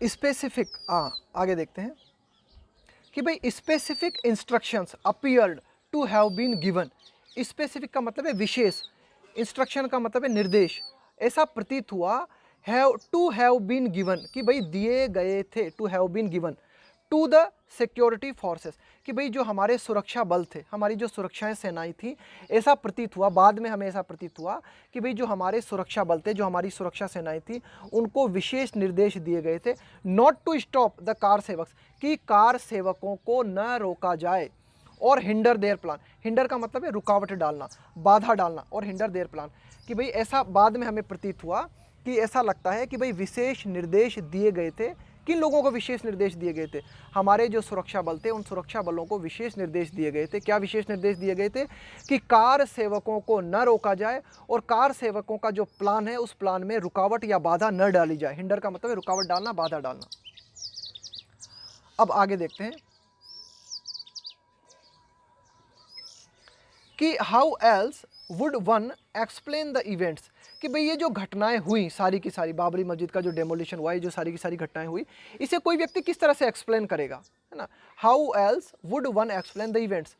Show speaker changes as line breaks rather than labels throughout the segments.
Specific, आगे देखते हैं कि भाई specific instructions appeared to have been given. Specific का मतलब है विशेष, इंस्ट्रक्शन का मतलब है निर्देश। ऐसा प्रतीत हुआ have to have been given कि भाई दिए गए थे, to have been given to the security forces कि भाई जो हमारे सुरक्षा बल थे, हमारी जो सुरक्षाएं सेनाएं थी, ऐसा प्रतीत हुआ, बाद में हमें ऐसा प्रतीत हुआ कि भाई जो हमारे सुरक्षा बल थे, जो हमारी सुरक्षा सेनाएं थी, उनको विशेष निर्देश दिए गए थे not to stop the kar sevaks कि कार सेवकों को न रोका जाए और हिंडर देयर प्लान। हिंडर का मतलब है रुकावट डालना, बाधा डालना, और हिंडर देयर प्लान कि भाई ऐसा बाद में हमें प्रतीत हुआ कि ऐसा लगता है कि भाई विशेष निर्देश दिए गए थे। किन लोगों को विशेष निर्देश दिए गए थे? हमारे जो सुरक्षा बल थे, उन सुरक्षा बलों को विशेष निर्देश दिए गए थे। क्या विशेष निर्देश दिए गए थे? कि कार सेवकों को न रोका जाए और कार सेवकों का जो प्लान है उस प्लान में रुकावट या बाधा न डाली जाए। हिंडर का मतलब है रुकावट डालना, बाधा डालना। अब आगे देखते हैं कि how else would one explain the events कि भाई ये जो घटनाएं हुई सारी की सारी, बाबरी मस्जिद का जो डेमोलिशन हुआ, ये जो सारी की सारी घटनाएं हुई, इसे कोई व्यक्ति किस तरह से एक्सप्लेन करेगा, है ना? How else would one explain the events.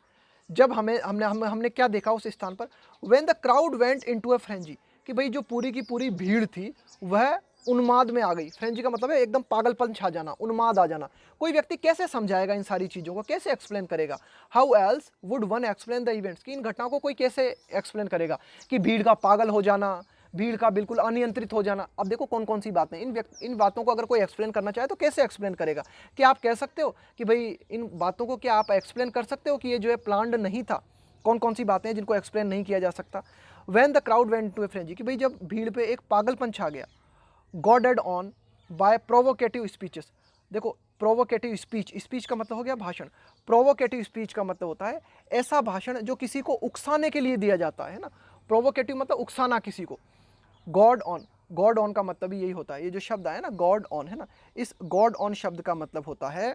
जब हमने क्या देखा उस स्थान पर? When the crowd went into a frenzy कि भाई जो पूरी की पूरी भीड़ थी वह उन्माद में आ गई। फ्रेंजी का मतलब है एकदम पागलपन छा जाना, उन्माद आ जाना। कोई व्यक्ति कैसे समझाएगा इन सारी चीज़ों को, कैसे एक्सप्लेन करेगा? How else would one explain the events कि इन घटनाओं को कोई कैसे एक्सप्लेन करेगा? कि भीड़ का पागल हो जाना, भीड़ का बिल्कुल अनियंत्रित हो जाना। अब देखो कौन कौन सी बातें, इन बातों को अगर कोई एक्सप्लेन करना चाहे तो कैसे एक्सप्लेन करेगा? क्या आप कह सकते हो कि भाई इन बातों को क्या आप एक्सप्लेन कर सकते हो कि ये जो है प्लान्ड नहीं था? कौन कौन सी बातें हैं जिनको एक्सप्लेन नहीं किया जा सकता? When the crowd went to a frenzy कि भाई जब भीड़ पे एक पागलपन छा गया। Goaded on by provocative speeches. देखो प्रोवोकेटिव स्पीच, स्पीच का मतलब हो गया भाषण। प्रोवोकेटिव स्पीच का मतलब होता है ऐसा भाषण जो किसी को उकसाने के लिए दिया जाता है ना। प्रोवोकेटिव मतलब उकसाना किसी को। गॉड ऑन, गॉड ऑन का मतलब भी यही होता है। ये जो शब्द आया ना गॉड ऑन, है ना, इस गॉड ऑन शब्द का मतलब होता है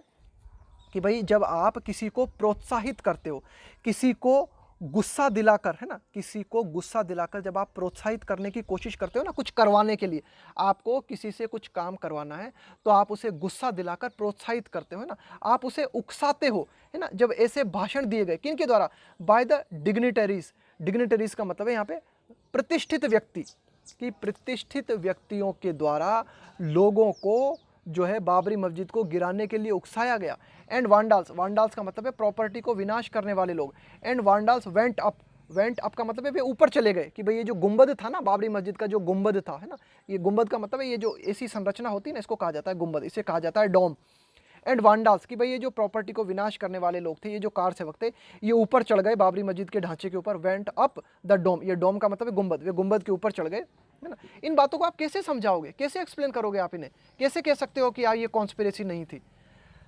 कि भाई जब आप किसी को प्रोत्साहित करते हो, किसी को गुस्सा दिलाकर, है ना, किसी को गुस्सा दिलाकर जब आप प्रोत्साहित करने की कोशिश करते हो ना, कुछ करवाने के लिए, आपको किसी से कुछ काम करवाना है तो आप उसे गुस्सा दिलाकर प्रोत्साहित करते हो, है ना, आप उसे उकसाते हो, है ना। जब ऐसे भाषण दिए गए किन के द्वारा? By the dignitaries. डिग्निटरीज का मतलब है यहाँ पे प्रतिष्ठित व्यक्ति, कि प्रतिष्ठित व्यक्तियों के द्वारा लोगों को जो है बाबरी मस्जिद को गिराने के लिए उकसाया गया। एंड वांडाल्स, वांडाल्स का मतलब है प्रॉपर्टी को विनाश करने वाले लोग। And vandals went up, went up का मतलब है वे ऊपर चले गए कि भाई ये जो गुंबद था ना, बाबरी मस्जिद का जो गुंबद था, है ना, ये गुंबद का मतलब है ये जो ऐसी संरचना होती है ना, इसको कहा जाता है गुंबद, इसे कहा जाता है डोम। एंड वांडाल्स कि भाई ये जो प्रॉपर्टी को विनाश करने वाले लोग थे, ये जो कार सेवक थे, ये ऊपर चढ़ गए बाबरी मस्जिद के ढांचे के ऊपर। वेंट अप द डोम, ये डोम का मतलब है गुंबद, वे गुंबद के ऊपर चढ़ गए, है ना। इन बातों को आप कैसे समझाओगे, कैसे एक्सप्लेन करोगे आप इन्हें? कैसे कह सकते हो कि यार ये कॉन्स्पिरेसी नहीं थी?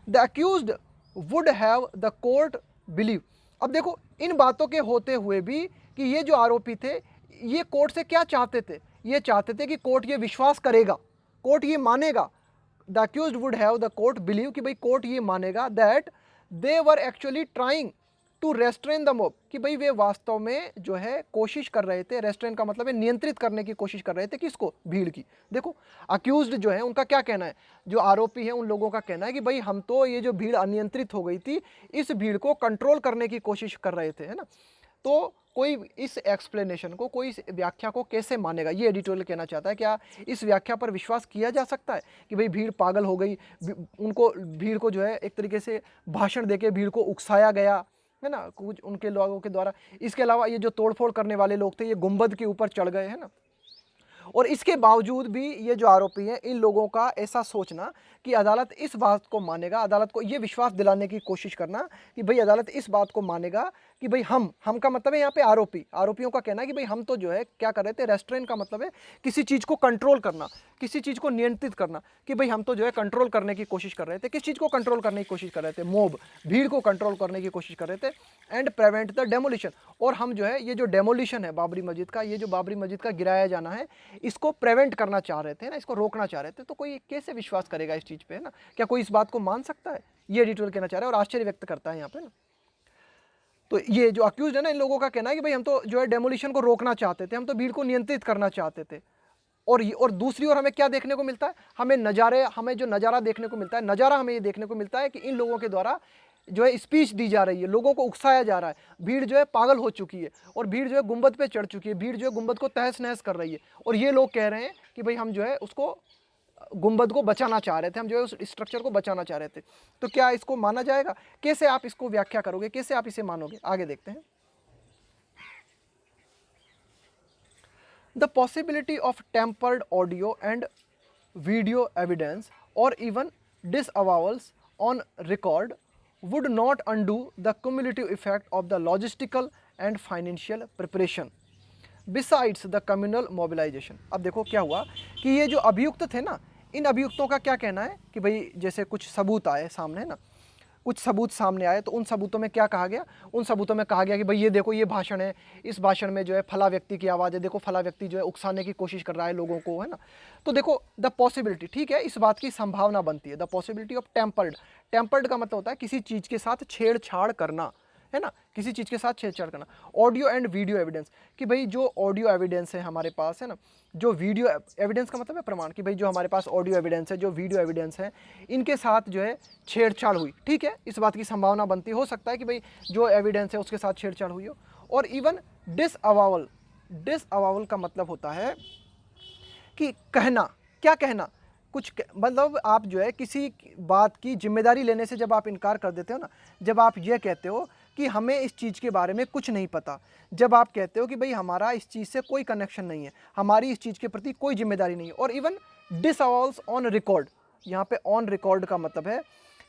The accused would have the court believe. अब देखो इन बातों के होते हुए भी कि ये जो आरोपी थे ये कोर्ट से क्या चाहते थे? ये चाहते थे कि कोर्ट ये विश्वास करेगा, कोर्ट ये मानेगा। The accused would have the court believe कि भाई कोर्ट ये मानेगा that they were actually trying to restrain the mob कि भाई वे वास्तव में जो है कोशिश कर रहे थे, रेस्ट्रेन का मतलब है नियंत्रित करने की कोशिश कर रहे थे। किसको? भीड़ की। देखो अक्यूज्ड जो है उनका क्या कहना है, जो आरोपी है उन लोगों का कहना है कि भाई हम तो ये जो भीड़ अनियंत्रित हो गई थी, इस भीड़ को कंट्रोल करने की कोशिश कर रहे थे, है ना। तो कोई इस एक्सप्लेनेशन को, कोई इस व्याख्या को कैसे मानेगा? ये एडिटोरियल कहना चाहता है। क्या इस व्याख्या पर विश्वास किया जा सकता है कि भाई भीड़ पागल हो गई, उनको भीड़ को जो है एक तरीके से भाषण देके भीड़ को उकसाया गया, है ना, कुछ उनके लोगों के द्वारा? इसके अलावा ये जो तोड़फोड़ करने वाले लोग थे ये गुंबद के ऊपर चढ़ गए, है ना। और इसके बावजूद भी ये जो आरोपी हैं, इन लोगों का ऐसा सोचना कि अदालत इस बात को मानेगा, अदालत को ये विश्वास दिलाने की कोशिश करना कि भाई अदालत इस बात को मानेगा कि भाई हम का मतलब है यहाँ पे आरोपी, आरोपियों का कहना है कि भाई हम तो जो है क्या कर रहे थे, रेस्ट्रेन का मतलब है किसी चीज़ को कंट्रोल करना, किसी चीज़ को नियंत्रित करना, कि भाई हम तो जो है कंट्रोल करने की कोशिश कर रहे थे। किस चीज़ को कंट्रोल करने की कोशिश कर रहे थे? मोब, भीड़ को कंट्रोल करने की कोशिश कर रहे थे। एंड प्रिवेंट द डेमोलिशन, और हम जो है ये जो डेमोलिशन है बाबरी मस्जिद का, ये जो बाबरी मस्जिद का गिराया जाना है, इसको प्रिवेंट करना चाह रहे थे ना, इसको रोकना चाह रहे थे। तो कोई कैसे विश्वास करेगा इस चीज़ पे, है ना? क्या कोई इस बात को मान सकता है? ये एडिटोरियल कहना चाह रहा है और आश्चर्य व्यक्त करता है यहाँ पे ना। तो ये जो अक्यूज है ना, इन लोगों का कहना है कि भाई हम तो जो है डेमोलिशन को रोकना चाहते थे, हम तो भीड़ को नियंत्रित करना चाहते थे। और दूसरी ओर हमें क्या देखने को मिलता है, हमें जो नज़ारा देखने को मिलता है, नज़ारा हमें ये देखने को मिलता है कि इन लोगों के द्वारा जो है स्पीच दी जा रही है, लोगों को उकसाया जा रहा है, भीड़ जो है पागल हो चुकी है और भीड़ जो है गुंबद पे चढ़ चुकी है, भीड़ जो है गुंबद को तहस नहस कर रही है और ये लोग कह रहे हैं कि भाई हम जो है उसको गुंबद को बचाना चाह रहे थे, हम जो है उस स्ट्रक्चर को बचाना चाह रहे थे। तो क्या इसको माना जाएगा? कैसे आप इसको व्याख्या करोगे, कैसे आप इसे मानोगे? आगे देखते हैं। The possibility of tempered audio and video evidence or even disavowals on record would not undo the cumulative effect of the logistical and financial preparation besides the communal mobilization। अब देखो क्या हुआ कि ये जो अभियुक्त थे ना, इन अभियुक्तों का क्या कहना है कि भाई जैसे कुछ सबूत आए सामने ना, कुछ सबूत सामने आए तो उन सबूतों में क्या कहा गया, उन सबूतों में कहा गया कि भाई ये देखो ये भाषण है, इस भाषण में जो है फला व्यक्ति की आवाज़ है, देखो फला व्यक्ति जो है उकसाने की कोशिश कर रहा है लोगों को, है ना। तो देखो द पॉसिबिलिटी, ठीक है, इस बात की संभावना बनती है, द पॉसिबिलिटी ऑफ टेम्पर्ड का मतलब होता है किसी चीज़ के साथ छेड़छाड़ करना, है ना, किसी चीज़ के साथ छेड़छाड़ करना। ऑडियो एंड वीडियो एविडेंस, कि भाई जो ऑडियो एविडेंस है हमारे पास, है ना, जो वीडियो एविडेंस का मतलब है प्रमाण, कि भाई जो हमारे पास ऑडियो एविडेंस है, जो वीडियो एविडेंस है, इनके साथ जो है छेड़छाड़ हुई, ठीक है, इस बात की संभावना बनती हो सकता है कि भाई जो एविडेंस है उसके साथ छेड़छाड़ हुई हो। और इवन डिसअवावल का मतलब होता है कि कहना, क्या कहना, मतलब आप जो है किसी बात की जिम्मेदारी लेने से जब आप इनकार कर देते हो ना, जब आप ये कहते हो कि हमें इस चीज़ के बारे में कुछ नहीं पता, जब आप कहते हो कि भाई हमारा इस चीज़ से कोई कनेक्शन नहीं है, हमारी इस चीज़ के प्रति कोई जिम्मेदारी नहीं है। और इवन डिसअवॉल्स ऑन रिकॉर्ड, यहाँ पे ऑन रिकॉर्ड का मतलब है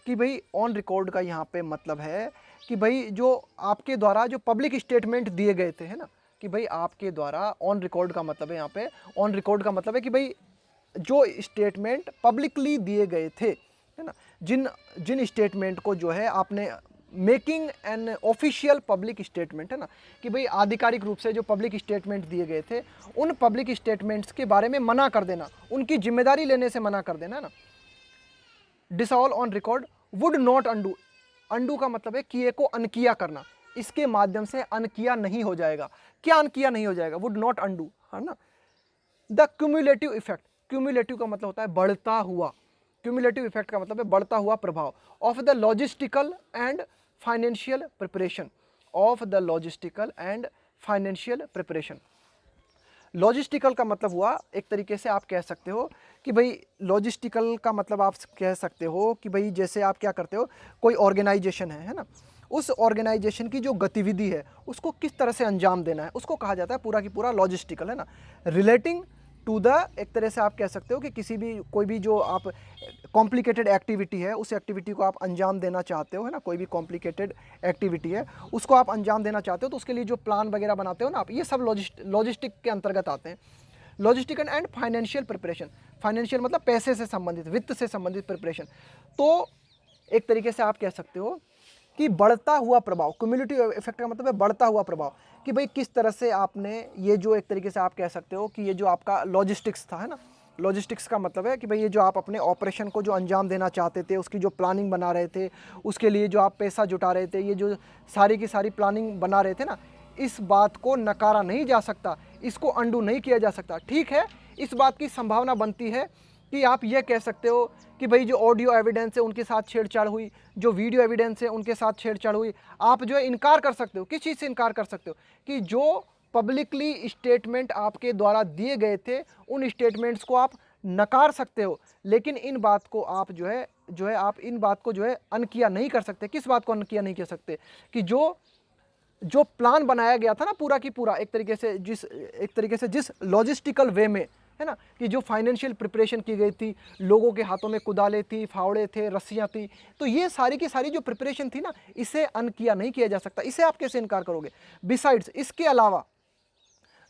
कि भाई ऑन रिकॉर्ड का यहाँ पे मतलब है कि भाई जो आपके द्वारा जो पब्लिक स्टेटमेंट दिए गए थे, है ना, कि भाई आपके द्वारा ऑन रिकॉर्ड का मतलब है, यहाँ पे ऑन रिकॉर्ड का मतलब है कि भाई जो स्टेटमेंट पब्लिकली दिए गए थे, है ना, जिन स्टेटमेंट को जो है आपने making an official public statement, है ना, कि भाई आधिकारिक रूप से जो पब्लिक स्टेटमेंट दिए गए थे उन पब्लिक स्टेटमेंट्स के बारे में मना कर देना, उनकी जिम्मेदारी लेने से मना कर देना, है ना। डिसऑल on record would not undo, undo का मतलब है किए को अनकिया करना, इसके माध्यम से अनकिया नहीं हो जाएगा। क्या अनकिया नहीं हो जाएगा? वुड नॉट अंडू, है ना। द क्यूमुलेटिव इफेक्ट, क्यूमुलेटिव का मतलब होता है बढ़ता हुआ, क्यूमुलेटिव इफेक्ट का मतलब है बढ़ता हुआ प्रभाव of the logistical and financial preparation, of the logistical and financial preparation. Logistical का मतलब हुआ एक तरीके से आप कह सकते हो कि भाई लॉजिस्टिकल का मतलब आप कह सकते हो कि भाई जैसे आप क्या करते हो, कोई ऑर्गेनाइजेशन है ना, उस ऑर्गेनाइजेशन की जो गतिविधि है उसको किस तरह से अंजाम देना है, उसको कहा जाता है पूरा की पूरा लॉजिस्टिकल, है ना। रिलेटिंग टू द, एक तरह से आप कह सकते हो कि किसी भी कोई भी जो आप कॉम्प्लिकेटेड एक्टिविटी है उस एक्टिविटी को आप अंजाम देना चाहते हो, है ना, कोई भी कॉम्प्लिकेटेड एक्टिविटी है उसको आप अंजाम देना चाहते हो तो उसके लिए जो प्लान वगैरह बनाते हो ना आप, ये सब लॉजिस्टिक के अंतर्गत आते हैं। Logistical and financial preparation, financial मतलब पैसे से संबंधित, वित्त से संबंधित प्रिपरेशन। तो एक तरीके से आप कह सकते हो कि बढ़ता हुआ प्रभाव, क्यूमुलेटिव इफेक्ट का मतलब है बढ़ता हुआ प्रभाव, कि भाई किस तरह से आपने ये जो एक तरीके से आप कह सकते हो कि ये जो आपका लॉजिस्टिक्स था, है ना, लॉजिस्टिक्स का मतलब है कि भाई ये जो आप अपने ऑपरेशन को जो अंजाम देना चाहते थे, उसकी जो प्लानिंग बना रहे थे, उसके लिए जो आप पैसा जुटा रहे थे, ये जो सारी की सारी प्लानिंग बना रहे थे ना, इस बात को नकारा नहीं जा सकता, इसको अंडू नहीं किया जा सकता। ठीक है, इस बात की संभावना बनती है कि आप ये कह सकते हो कि भाई जो ऑडियो एविडेंस है उनके साथ छेड़छाड़ हुई, जो वीडियो एविडेंस है उनके साथ छेड़छाड़ हुई। आप जो है इनकार कर सकते हो, किस चीज़ से इनकार कर सकते हो कि जो पब्लिकली स्टेटमेंट आपके द्वारा दिए गए थे उन स्टेटमेंट्स को आप नकार सकते हो, लेकिन इन बात को आप जो है आप इन बात को जो है अनकिया नहीं कर सकते। किस बात को अनकिया नहीं कर सकते? कि जो प्लान बनाया गया था ना पूरा की पूरा, एक तरीके से जिस लॉजिस्टिकल वे में, है ना, कि जो फाइनेंशियल प्रिपरेशन की गई थी, लोगों के हाथों में कुदाले थी, फावड़े थे, रस्सियाँ थी, तो ये सारी की सारी जो प्रिपरेशन थी ना, इसे अनकिया नहीं किया जा सकता। इसे आप कैसे इनकार करोगे? बिसाइड्स, इसके अलावा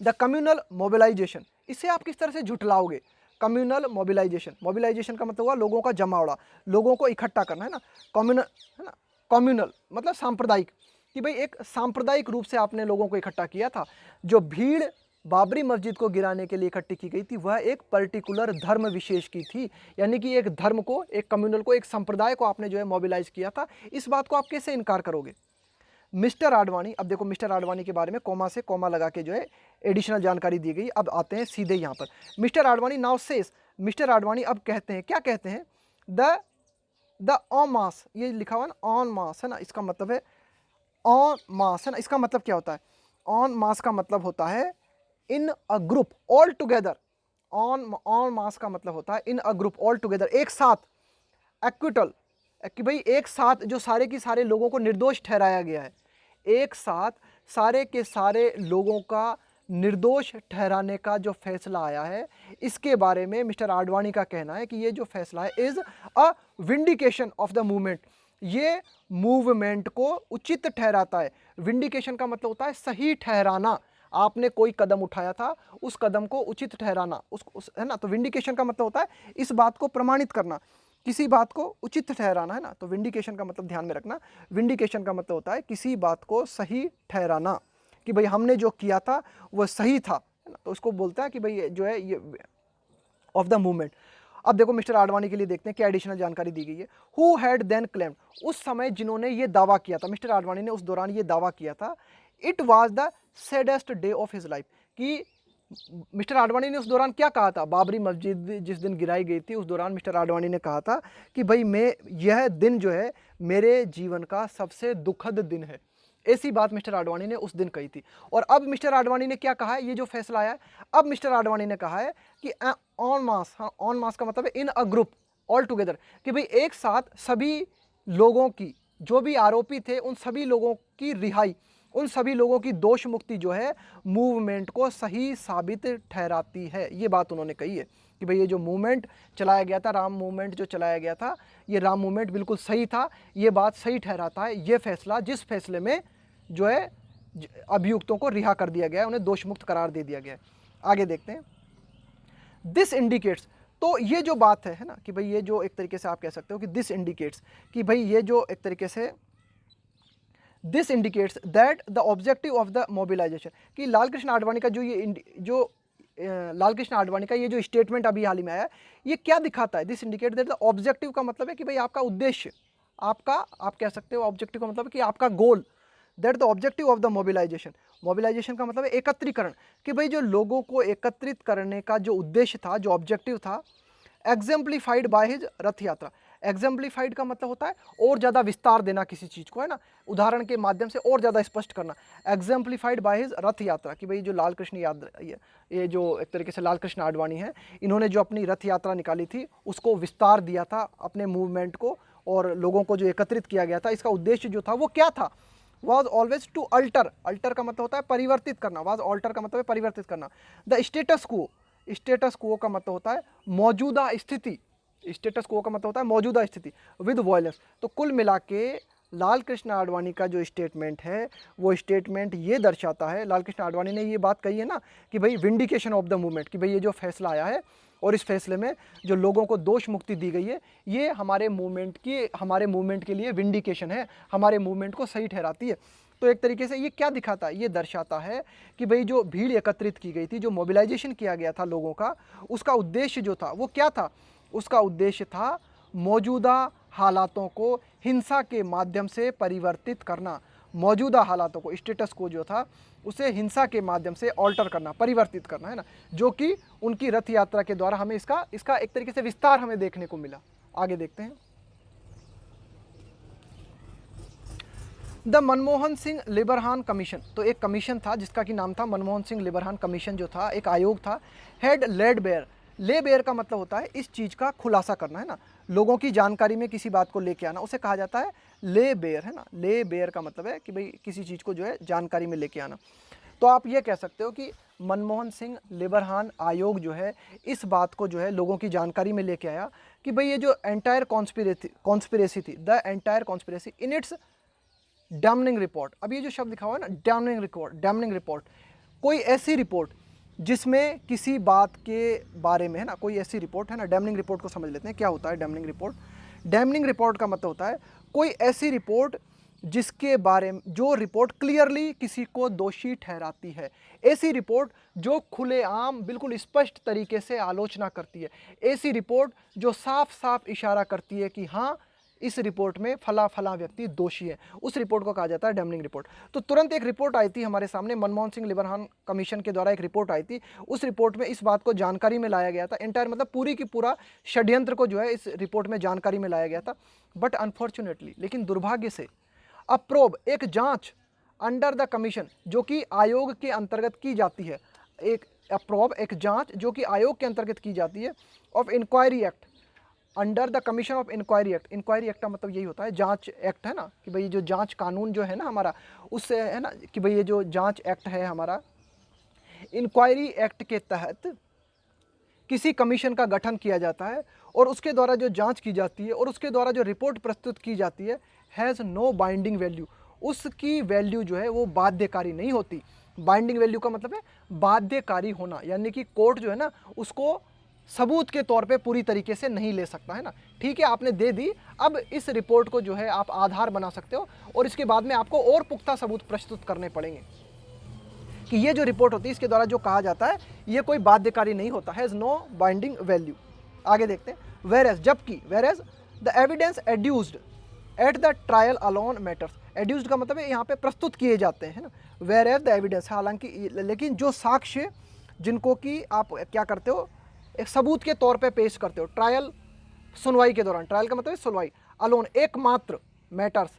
द कम्युनल मोबिलाइजेशन, इसे आप किस तरह से झुटलाओगे? कम्युनल मोबिलाइजेशन, मोबिलाइजेशन का मतलब हुआ लोगों का जमावड़ा, लोगों को इकट्ठा करना, है ना। कम्युनल, है ना, कम्युनल मतलब सांप्रदायिक, कि भाई एक सांप्रदायिक रूप से आपने लोगों को इकट्ठा किया था। जो भीड़ बाबरी मस्जिद को गिराने के लिए इकट्ठी की गई थी वह एक पर्टिकुलर धर्म विशेष की थी, यानी कि एक धर्म को, एक कम्युनल को, एक संप्रदाय को आपने जो है मोबिलाइज किया था। इस बात को आप कैसे इनकार करोगे? मिस्टर आडवाणी, अब देखो मिस्टर आडवाणी के बारे में कॉमा से कॉमा लगा के जो है एडिशनल जानकारी दी गई। अब आते हैं सीधे यहाँ पर, mister Advani now says, mister Advani अब कहते हैं, क्या कहते हैं, द ऑन मास, ये लिखा हुआ ना ऑन मास है ना, इसका मतलब है ऑन मास है ना, इसका मतलब क्या होता है, ऑन मास का मतलब होता है in a group all together, en masse का मतलब होता है in a group all together, एक साथ, एक्विटल कि भाई एक साथ जो सारे के सारे लोगों को निर्दोष ठहराया गया है, एक साथ सारे के सारे लोगों का निर्दोष ठहराने का जो फैसला आया है, इसके बारे में मिस्टर आडवाणी का कहना है कि ये जो फैसला है is a vindication of the movement, ये मूवमेंट को उचित ठहराता है। विंडिकेशन का मतलब होता है सही ठहराना, आपने कोई कदम उठाया था उस कदम को उचित ठहराना, उस है ना, तो विंडिकेशन का मतलब होता है इस बात को प्रमाणित करना, किसी बात को उचित ठहराना है ना, तो विंडिकेशन का मतलब ध्यान में रखना, विंडिकेशन का मतलब होता है किसी बात को सही ठहराना, कि भाई हमने जो किया था वो सही था, है ना, तो उसको बोलता है कि भाई जो है ये ऑफ द मूवमेंट। अब देखो मिस्टर आडवाणी के लिए देखते हैं क्या एडिशनल जानकारी दी गई है। हु हैड देन क्लेम्ड, उस समय जिन्होंने ये दावा किया था, मिस्टर आडवाणी ने उस दौरान ये दावा किया था, it was the saddest day of his life, कि मिस्टर आडवाणी ने उस दौरान क्या कहा था, बाबरी मस्जिद जिस दिन गिराई गई थी उस दौरान मिस्टर आडवाणी ने कहा था कि भाई मैं, यह दिन जो है मेरे जीवन का सबसे दुखद दिन है, ऐसी बात मिस्टर आडवाणी ने उस दिन कही थी। और अब मिस्टर आडवाणी ने क्या कहा है, ये जो फैसला आया है, अब मिस्टर आडवाणी ने कहा है कि ऑन मास, हाँ ऑन मास का मतलब है in a group all together, कि भाई एक साथ सभी लोगों की, जो भी आरोपी थे उन सभी लोगों की रिहाई, उन सभी लोगों की दोष मुक्ति जो है मूवमेंट को सही साबित ठहराती है, ये बात उन्होंने कही है कि भाई ये जो मूवमेंट चलाया गया था, राम मूवमेंट जो चलाया गया था, ये राम मूवमेंट बिल्कुल सही था, ये बात सही ठहराता है ये फैसला, जिस फैसले में जो है अभियुक्तों को रिहा कर दिया गया है, उन्हें दोष मुक्त करार दे दिया गया है। आगे देखते हैं, दिस इंडिकेट्स, तो ये जो बात है ना, कि भाई ये जो एक तरीके से आप कह सकते हो कि दिस इंडिकेट्स, कि भाई ये जो एक तरीके से this indicates that the objective of the mobilisation, कि लाल कृष्ण आडवाणी का जो लाल कृष्ण आडवाणी का ये जो स्टेटमेंट अभी हाल ही में आया, ये क्या दिखाता है, this indicate that the objective का मतलब है कि भाई आपका उद्देश्य, आपका, आप कह सकते हो ऑब्जेक्टिव का मतलब है कि आपका goal, that the objective of the mobilisation, mobilisation का मतलब है एकत्रीकरण, कि भाई जो लोगों को एकत्रित करने का जो उद्देश्य था, जो ऑब्जेक्टिव था, एग्जाम्प्लीफाइड बाय हिज रथ यात्रा, एग्जाम्प्लीफाइड का मतलब होता है और ज़्यादा विस्तार देना किसी चीज़ को, है ना, उदाहरण के माध्यम से और ज़्यादा स्पष्ट करना, एग्जाम्प्लीफाइड बाय हिज रथ यात्रा, कि भाई जो लाल कृष्ण ये जो एक तरीके से लाल कृष्ण आडवाणी है, इन्होंने जो अपनी रथ यात्रा निकाली थी उसको विस्तार दिया था अपने मूवमेंट को, और लोगों को जो एकत्रित किया गया था, इसका उद्देश्य जो था वो क्या था, was always to alter, alter का मतलब होता है परिवर्तित करना, वाज ऑल्टर का मतलब है परिवर्तित करना, द स्टेटस को, स्टेटस को का मतलब होता है मौजूदा स्थिति, स्टेटस को का मतलब होता है मौजूदा स्थिति विद वायलेंस। तो कुल मिला के लाल कृष्ण आडवाणी का जो स्टेटमेंट है वो स्टेटमेंट ये दर्शाता है, लाल कृष्ण आडवाणी ने ये बात कही है ना कि भाई विंडिकेशन ऑफ द मूवमेंट, कि भाई ये जो फैसला आया है और इस फैसले में जो लोगों को दोष मुक्ति दी गई है, ये हमारे मूवमेंट के लिए विंडिकेशन है, हमारे मूवमेंट को सही ठहराती है। तो एक तरीके से ये क्या दिखाता है, ये दर्शाता है कि भाई जो भीड़ एकत्रित की गई थी, जो मोबिलाइजेशन किया गया था लोगों का, उसका उद्देश्य जो था वो क्या था, उसका उद्देश्य था मौजूदा हालातों को हिंसा के माध्यम से परिवर्तित करना, मौजूदा हालातों को, स्टेटस को जो था उसे हिंसा के माध्यम से ऑल्टर करना, परिवर्तित करना, है ना, जो कि उनकी रथ यात्रा के द्वारा हमें इसका एक तरीके से विस्तार हमें देखने को मिला। आगे देखते हैं, द मनमोहन सिंह लिबरहान कमीशन, तो एक कमीशन था जिसका कि नाम था मनमोहन सिंह लिबरहान कमीशन, जो था एक आयोग था, हेड लेड बेयर, ले बेयर का मतलब होता है इस चीज़ का खुलासा करना, है ना, लोगों की जानकारी में किसी बात को लेके आना, उसे कहा जाता है ले बेयर, है ना, ले बेयर का मतलब है कि भाई किसी चीज़ को जो है जानकारी में लेके आना। तो आप ये कह सकते हो कि मनमोहन सिंह लिबरहान आयोग जो है इस बात को जो है लोगों की जानकारी में लेके आया कि भाई ये जो एंटायर कॉन्स्पिरेसी थी, the entire conspiracy in its damning report, अब ये जो शब्द लिखा हुआ है ना डैमनिंग रिपोर्ट, कोई ऐसी रिपोर्ट जिसमें किसी बात के बारे में, है ना, कोई ऐसी रिपोर्ट, है ना, डैमनिंग रिपोर्ट को समझ लेते हैं क्या होता है डैमनिंग रिपोर्ट। डैमनिंग रिपोर्ट का मतलब होता है कोई ऐसी रिपोर्ट जिसके बारे में, जो रिपोर्ट क्लियरली किसी को दोषी ठहराती है, ऐसी रिपोर्ट जो खुलेआम बिल्कुल स्पष्ट तरीके से आलोचना करती है, ऐसी रिपोर्ट जो साफ साफ इशारा करती है कि हाँ इस रिपोर्ट में फला फला व्यक्ति दोषी है, उस रिपोर्ट को कहा जाता है डैमनिंग रिपोर्ट। तो तुरंत एक रिपोर्ट आई थी हमारे सामने, मनमोहन सिंह लिबरहान कमीशन के द्वारा एक रिपोर्ट आई थी। उस रिपोर्ट में इस बात को जानकारी में लाया गया था, एंटायर मतलब पूरी की पूरा षड्यंत्र को जो है इस रिपोर्ट में जानकारी में लाया गया था। बट अनफॉर्चुनेटली, लेकिन दुर्भाग्य से, अ प्रोब एक जांच अंडर द कमीशन जो कि आयोग के अंतर्गत की जाती है, एक प्रोब एक जांच जो कि आयोग के अंतर्गत की जाती है, of inquiry act under the commission of inquiry act. Inquiry act का मतलब यही होता है, जांच एक्ट है ना, कि भाई जो जांच कानून जो है ना हमारा, उससे है ना कि भाई ये जो जांच एक्ट है हमारा, इंक्वायरी एक्ट के तहत किसी कमीशन का गठन किया जाता है और उसके द्वारा जो जांच की जाती है और उसके द्वारा जो रिपोर्ट प्रस्तुत की जाती है, हैज़ नो बाइंडिंग वैल्यू, उसकी वैल्यू जो है वो बाध्यकारी नहीं होती। बाइंडिंग वैल्यू का मतलब है बाध्यकारी होना, यानी कि कोर्ट जो है ना उसको सबूत के तौर पे पूरी तरीके से नहीं ले सकता, है ना। ठीक है, आपने दे दी, अब इस रिपोर्ट को जो है आप आधार बना सकते हो और इसके बाद में आपको और पुख्ता सबूत प्रस्तुत करने पड़ेंगे कि ये जो रिपोर्ट होती है इसके द्वारा जो कहा जाता है ये कोई बाध्यकारी नहीं होता, हैज़ नो बाइंडिंग वैल्यू। आगे देखते हैं, वेयर एज, जबकि whereas the evidence adduced at the trial alone matters. Adduced का मतलब है यहाँ पे प्रस्तुत किए जाते हैं, है ना। वेयर एज द एविडेंस, हालांकि लेकिन जो साक्ष्य जिनको कि आप क्या करते हो, एक सबूत के तौर पे पेश करते हो ट्रायल सुनवाई के दौरान, ट्रायल का मतलब है सुनवाई, अलोन एकमात्र, मैटर्स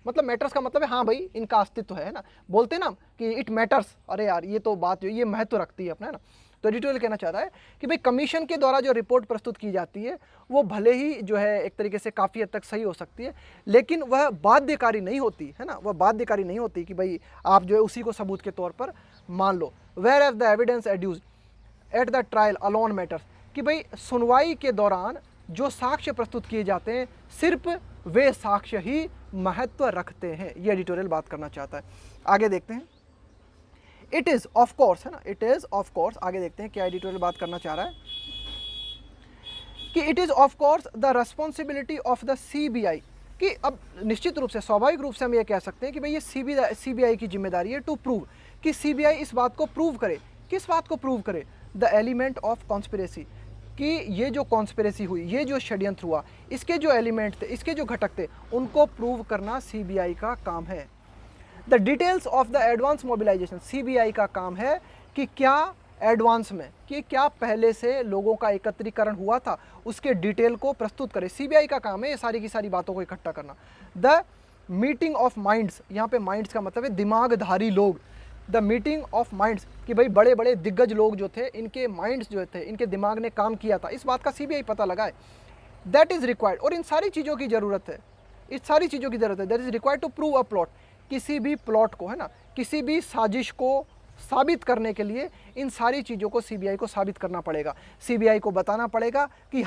मतलब मैटर्स का मतलब है हाँ भाई इनका अस्तित्व है ना, बोलते हैं ना कि इट मैटर्स, अरे यार ये तो बात जो ये महत्व रखती है अपना, है ना। तो एडिटोरियल कहना चाहता है कि भाई कमीशन के द्वारा जो रिपोर्ट प्रस्तुत की जाती है वो भले ही जो है एक तरीके से काफ़ी हद तक सही हो सकती है, लेकिन वह बाध्यकारी नहीं होती, है ना, वह बाध्यकारी नहीं होती कि भाई आप जो है उसी को सबूत के तौर पर मान लो। Whereas the evidence adduced at the trial alone matters, कि भाई सुनवाई के दौरान जो साक्ष्य प्रस्तुत किए जाते हैं सिर्फ वे साक्ष्य ही महत्व रखते हैं, ये एडिटोरियल बात करना चाहता है। आगे देखते हैं, इट इज़ ऑफ कोर्स, है ना, इट इज़ ऑफ कोर्स, आगे देखते हैं क्या एडिटोरियल बात करना चाह रहा है कि it is of course the responsibility of the CBI, कि अब निश्चित रूप से स्वाभाविक रूप से हम ये कह सकते हैं कि भाई ये CBI की जिम्मेदारी है टू प्रूव, कि CBI इस बात को प्रूव करे, किस बात को प्रूव करे, द एलिमेंट ऑफ कॉन्स्पिरेसी, कि ये जो कॉन्स्पिरेसी हुई, ये जो षड्यंत्र हुआ, इसके जो एलिमेंट थे, इसके जो घटक थे, उनको प्रूव करना CBI का काम है। The details of the advance mobilisation, CBI का काम है कि क्या एडवांस में, कि क्या पहले से लोगों का एकत्रीकरण हुआ था, उसके डिटेल को प्रस्तुत करे। CBI का काम है ये सारी की सारी बातों को इकट्ठा करना। द मीटिंग ऑफ माइंड्स, यहाँ पे माइंड्स का मतलब है दिमागधारी लोग, द मीटिंग ऑफ माइंड्स, कि भाई बड़े बड़े दिग्गज लोग जो थे इनके माइंड्स जो थे, इनके दिमाग ने काम किया था, इस बात का CBI पता लगाए। दैट इज़ रिक्वायर्ड, और इन सारी चीज़ों की ज़रूरत है, इस सारी चीज़ों की ज़रूरत है। That is required to prove a plot, किसी भी प्लॉट को, है ना, किसी भी साजिश को साबित करने के लिए इन सारी चीज़ों को CBI को साबित करना पड़ेगा। CBI को बताना पड़ेगा कि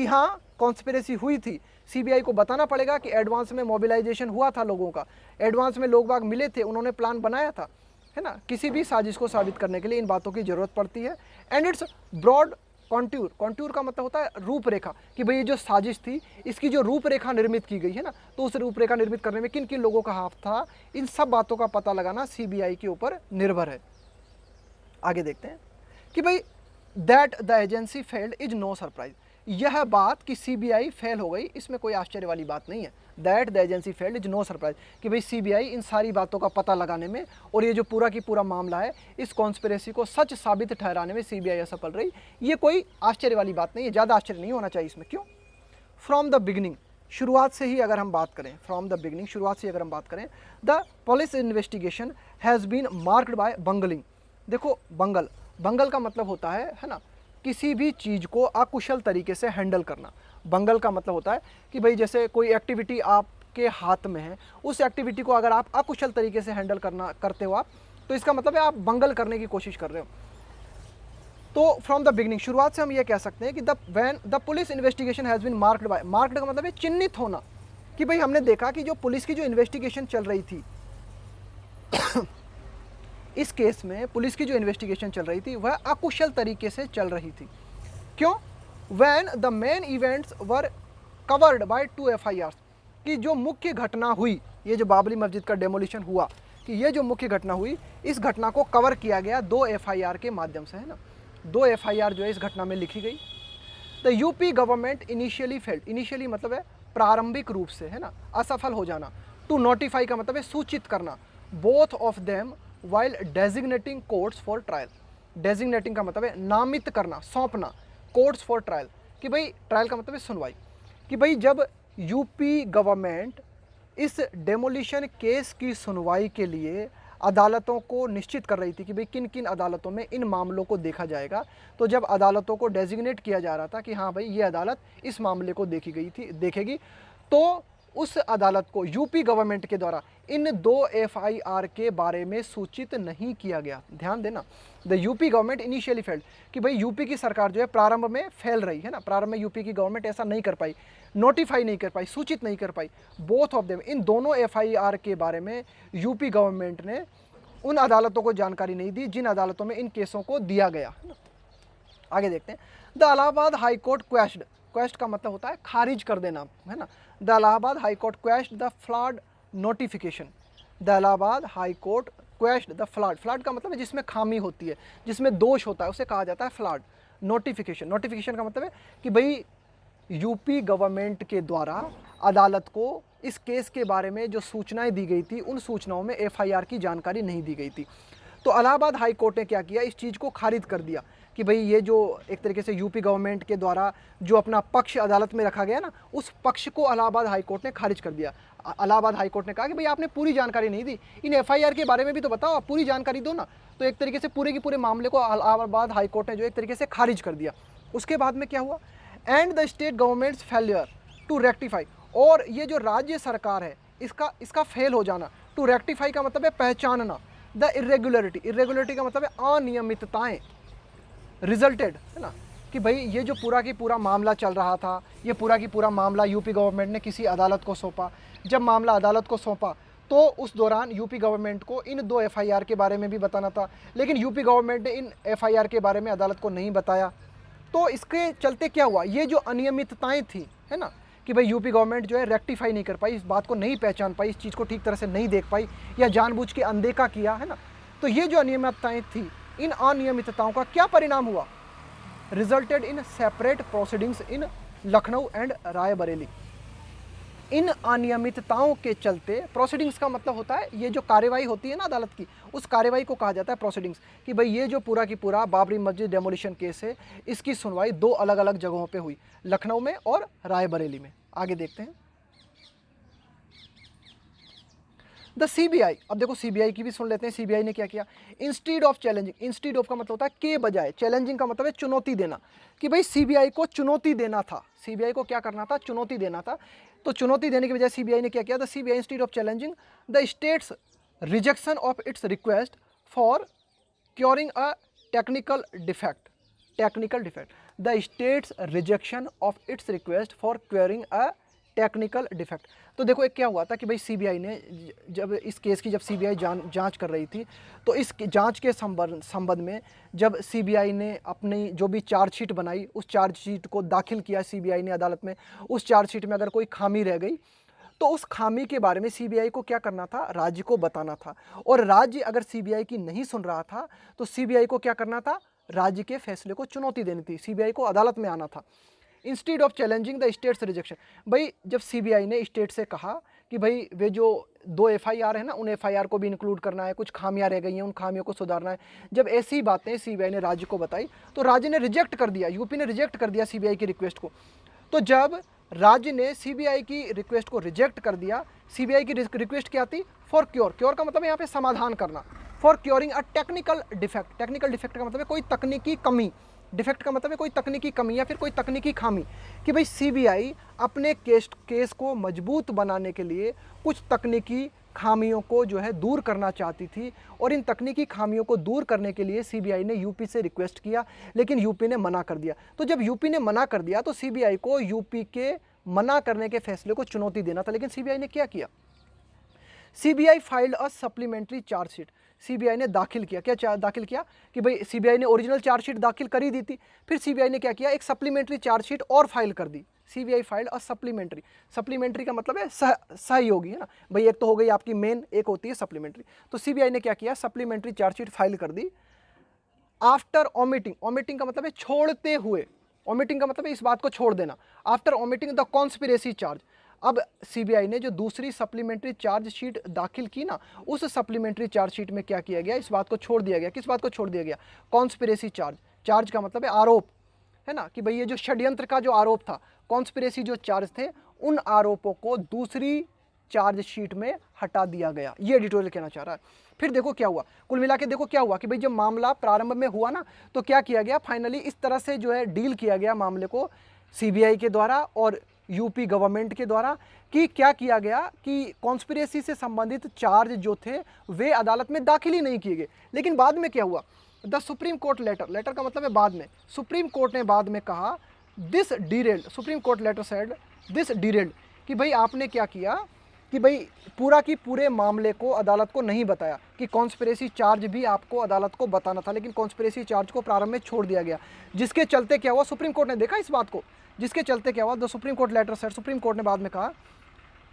हाँ कॉन्स्पिरेसी हुई थी। CBI को बताना पड़ेगा कि एडवांस में मोबिलाइजेशन हुआ था लोगों का, एडवांस में लोग बाग मिले थे, उन्होंने प्लान बनाया था, है ना। किसी भी साजिश को साबित करने के लिए इन बातों की ज़रूरत पड़ती है। And it's broad contour, contour का मतलब होता है रूपरेखा, कि भाई ये जो साजिश थी इसकी जो रूपरेखा निर्मित की गई है ना, तो उस रूपरेखा निर्मित करने में किन किन लोगों का हाथ था, इन सब बातों का पता लगाना CBI के ऊपर निर्भर है। आगे देखते हैं कि भाई that the agency failed is no surprise, यह बात कि CBI फेल हो गई इसमें कोई आश्चर्य वाली बात नहीं है। That the agency failed is no surprise, कि भाई CBI इन सारी बातों का पता लगाने में और ये जो पूरा की पूरा मामला है इस कॉन्स्पिरेसी को सच साबित ठहराने में CBI असफल रही, ये कोई आश्चर्य वाली बात नहीं है, ज़्यादा आश्चर्य नहीं होना चाहिए इसमें। क्यों? फ्रॉम द बिगिनिंग, शुरुआत से ही अगर हम बात करें, फ्रॉम द बिगिनिंग, शुरुआत से अगर हम बात करें, the police investigation has been marked by bungling. देखो बंगल का मतलब होता है ना, किसी भी चीज़ को अकुशल तरीके से हैंडल करना। बंगल का मतलब होता है कि भाई जैसे कोई एक्टिविटी आपके हाथ में है, उस एक्टिविटी को अगर आप अकुशल तरीके से हैंडल करते हो आप, तो इसका मतलब है आप बंगल करने की कोशिश कर रहे हो। तो फ्रॉम द बिगिनिंग, शुरुआत से हम ये कह सकते हैं कि when the police investigation has been marked by, marked का मतलब है चिन्हित होना, कि भाई हमने देखा कि जो पुलिस की जो इन्वेस्टिगेशन चल रही थी इस केस में पुलिस की जो इन्वेस्टिगेशन चल रही थी वह अकुशल तरीके से चल रही थी। क्यों? When the main events were covered by 2 FIRs, कि जो मुख्य घटना हुई, ये जो बाबरी मस्जिद का डेमोलिशन हुआ, कि ये जो मुख्य घटना हुई इस घटना को कवर किया गया 2 FIR के माध्यम से, है ना। 2 FIR जो है इस घटना में लिखी गई। The UP government initially failed, initially मतलब है प्रारंभिक रूप से, है ना, असफल हो जाना। टू नोटिफाई का मतलब है सूचित करना, both of them while designating courts for trial. Designating का मतलब है नामित करना, सौंपना, कोर्ट्स फॉर ट्रायल, कि भाई ट्रायल का मतलब है सुनवाई, कि भाई जब यूपी गवर्नमेंट इस डेमोलिशन केस की सुनवाई के लिए अदालतों को निश्चित कर रही थी कि भाई किन किन अदालतों में इन मामलों को देखा जाएगा, तो जब अदालतों को डेजिग्नेट किया जा रहा था कि हाँ भाई ये अदालत इस मामले को देखेगी, तो उस अदालत को यूपी गवर्नमेंट के द्वारा इन 2 एफआईआर के बारे में सूचित नहीं किया गया। ध्यान देना, the UP government initially failed, कि भाई यूपी की सरकार जो है प्रारंभ में फेल रही है ना, प्रारंभ में यूपी की गवर्नमेंट ऐसा नहीं कर पाई, नोटिफाई नहीं कर पाई, सूचित नहीं कर पाई। बोथ ऑफ देम, इन दोनों एफआईआर के बारे में यूपी गवर्नमेंट ने उन अदालतों को जानकारी नहीं दी जिन अदालतों में इन केसों को दिया गया, है ना। आगे देखते हैं, the Allahabad high court quashed, quashed का मतलब होता है खारिज कर देना, है ना। The Allahabad high court quashed the flood notification, the Allahabad high court quashed the flood, flood का मतलब है जिसमें खामी होती है, जिसमें दोष होता है, उसे कहा जाता है फ्लड। नोटिफिकेशन, नोटिफिकेशन का मतलब है कि भाई यूपी गवर्नमेंट के द्वारा अदालत को इस केस के बारे में जो सूचनाएं दी गई थी, उन सूचनाओं में एफआईआर की जानकारी नहीं दी गई थी। तो इलाहाबाद हाई कोर्ट ने क्या किया, इस चीज़ को खारिज कर दिया कि भाई ये जो एक तरीके से यूपी गवर्नमेंट के द्वारा जो अपना पक्ष अदालत में रखा गया ना, उस पक्ष को इलाहाबाद हाई कोर्ट ने खारिज कर दिया। इलाहाबाद हाई कोर्ट ने कहा कि भाई आपने पूरी जानकारी नहीं दी, इन एफआईआर के बारे में भी तो बताओ, आप पूरी जानकारी दो ना। तो एक तरीके से पूरे के पूरे मामले को इलाहाबाद हाई कोर्ट ने जो एक तरीके से खारिज कर दिया। उसके बाद में क्या हुआ, and the state governments failure to rectify, और ये जो राज्य सरकार है इसका फेल हो जाना। टू रेक्टिफाई का मतलब है पहचानना, द इरेगुलरिटी, इरेगुलरिटी का मतलब है अनियमितताएं, रिजल्टेड, है ना, कि भाई ये जो पूरा की पूरा मामला चल रहा था, ये पूरा की पूरा मामला यूपी गवर्नमेंट ने किसी अदालत को सौंपा। जब मामला अदालत को सौंपा तो उस दौरान यूपी गवर्नमेंट को इन 2 एफआईआर के बारे में भी बताना था, लेकिन यूपी गवर्नमेंट ने इन एफआईआर के बारे में अदालत को नहीं बताया। तो इसके चलते क्या हुआ, ये जो अनियमितताएं थी, है ना, कि भाई यूपी गवर्नमेंट जो है रेक्टिफाई नहीं कर पाई, इस बात को नहीं पहचान पाई, इस चीज़ को ठीक तरह से नहीं देख पाई, या जानबूझ के अनदेखा किया, है ना। तो ये जो अनियमितताएं थी, इन अनियमितताओं का क्या परिणाम हुआ, resulted in separate proceedings in Lucknow and Raebareli. इन अनियमितताओं के चलते, प्रोसीडिंग्स का मतलब होता है ये जो कार्यवाही होती है ना अदालत की, उस कार्यवाही को कहा जाता है प्रोसीडिंग्स, कि भाई ये जो पूरा की पूरा बाबरी मस्जिद डेमोलिशन केस है, इसकी सुनवाई 2 अलग अलग जगहों पे हुई, लखनऊ में और रायबरेली में। आगे देखते हैं, द सीबीआई, अब देखो सीबीआई की भी सुन लेते हैं। सीबीआई ने क्या किया, instead of challenging, instead of का मतलब होता है के बजाय, चैलेंजिंग का मतलब है चुनौती देना, कि भाई सीबीआई को चुनौती देना था, सीबीआई को क्या करना था, चुनौती देना था। तो चुनौती देने की बजाय सीबीआई ने क्या किया, the CBI instead of challenging the states rejection of its request for curing a technical defect, technical defect, the states rejection of its request for curing a technical defect. तो देखो एक क्या हुआ था कि भाई सीबीआई ने जब इस केस की जब सीबीआई जांच कर रही थी, तो इस जांच के संबंध में जब सीबीआई ने अपनी जो भी चार्जशीट बनाई, उस चार्जशीट को दाखिल किया सीबीआई ने अदालत में, उस चार्जशीट में अगर कोई खामी रह गई तो उस खामी के बारे में सीबीआई को क्या करना था, राज्य को बताना था। और राज्य अगर सीबीआई की नहीं सुन रहा था तो सीबीआई को क्या करना था, राज्य के फैसले को चुनौती देनी थी, सीबीआई को अदालत में आना था। Instead of challenging the states rejection, भाई जब सीबीआई ने स्टेट से कहा कि भाई वे जो 2 एफआईआर है ना, उन एफआईआर को भी इंक्लूड करना है, कुछ खामियां रह गई हैं, उन खामियों को सुधारना है, जब ऐसी बातें सीबीआई ने राज्य को बताई तो राज्य ने रिजेक्ट कर दिया, यूपी ने रिजेक्ट कर दिया सीबीआई की रिक्वेस्ट को। तो जब राज्य ने सीबीआई की रिक्वेस्ट को रिजेक्ट कर दिया, सीबीआई की रिक्वेस्ट क्या थी, फॉर क्योर, क्योर का मतलब यहाँ पे समाधान करना, for curing a technical defect, technical defect का मतलब है कोई तकनीकी कमी, डिफेक्ट का मतलब है कोई तकनीकी कमी या फिर कोई तकनीकी खामी, कि भाई सीबीआई अपने केस को मजबूत बनाने के लिए कुछ तकनीकी खामियों को जो है दूर करना चाहती थी, और इन तकनीकी खामियों को दूर करने के लिए सीबीआई ने यूपी से रिक्वेस्ट किया, लेकिन यूपी ने मना कर दिया। तो जब यूपी ने मना कर दिया तो सीबीआई को यूपी के मना करने के फैसले को चुनौती देना था, लेकिन सीबीआई ने क्या किया, CBI filed a supplementary chargesheet, CBI ने दाखिल किया, क्या दाखिल किया कि भाई सीबीआई ने ओरिजिनल चार्जशीट दाखिल कर ही दी थी, फिर सीबीआई ने क्या किया, एक सप्लीमेंट्री चार्जशीट और फाइल कर दी। CBI filed a supplementary, supplementary का मतलब है सहयोगी, है ना भाई, एक तो हो गई आपकी मेन, एक होती है सप्लीमेंट्री। तो सीबीआई ने क्या किया, सप्लीमेंट्री चार्जशीट फाइल कर दी। आफ्टर ओमिटिंग, ओमिटिंग का मतलब है छोड़ते हुए, ओमिटिंग का मतलब है इस बात को छोड़ देना। After omitting the conspiracy charge, अब सीबीआई ने जो दूसरी सप्लीमेंट्री चार्जशीट दाखिल की ना, उस सप्लीमेंट्री चार्जशीट में क्या किया गया, इस बात को छोड़ दिया गया। किस बात को छोड़ दिया गया? Conspiracy charge. चार्ज का मतलब है आरोप, है ना, कि भाई ये जो षड्यंत्र का जो आरोप था, कॉन्स्पिरेसी जो चार्ज थे, उन आरोपों को दूसरी चार्जशीट में हटा दिया गया। ये एडिटोरियल कहना चाह रहा है। फिर देखो क्या हुआ, कुल मिला के देखो क्या हुआ कि भाई जब मामला प्रारंभ में हुआ ना, तो क्या किया गया, फाइनली इस तरह से जो है डील किया गया मामले को सीबीआई के द्वारा और यूपी गवर्नमेंट के द्वारा, कि क्या किया गया कि कॉन्स्पिरेसी से संबंधित चार्ज जो थे वे अदालत में दाखिल ही नहीं किए गए। लेकिन बाद में क्या हुआ, the Supreme Court later, later का मतलब है बाद में, सुप्रीम कोर्ट ने बाद में कहा this derailed, Supreme Court later said this derailed, कि भाई आपने क्या किया कि भाई पूरा की पूरे मामले को अदालत को नहीं बताया, कि कॉन्स्पिरेसी चार्ज भी आपको अदालत को बताना था, लेकिन कॉन्स्पिरेसी चार्ज को प्रारंभ में छोड़ दिया गया, जिसके चलते क्या हुआ, सुप्रीम कोर्ट ने देखा इस बात को, जिसके चलते क्या हुआ, the Supreme Court later said, Supreme Court ने बाद में कहा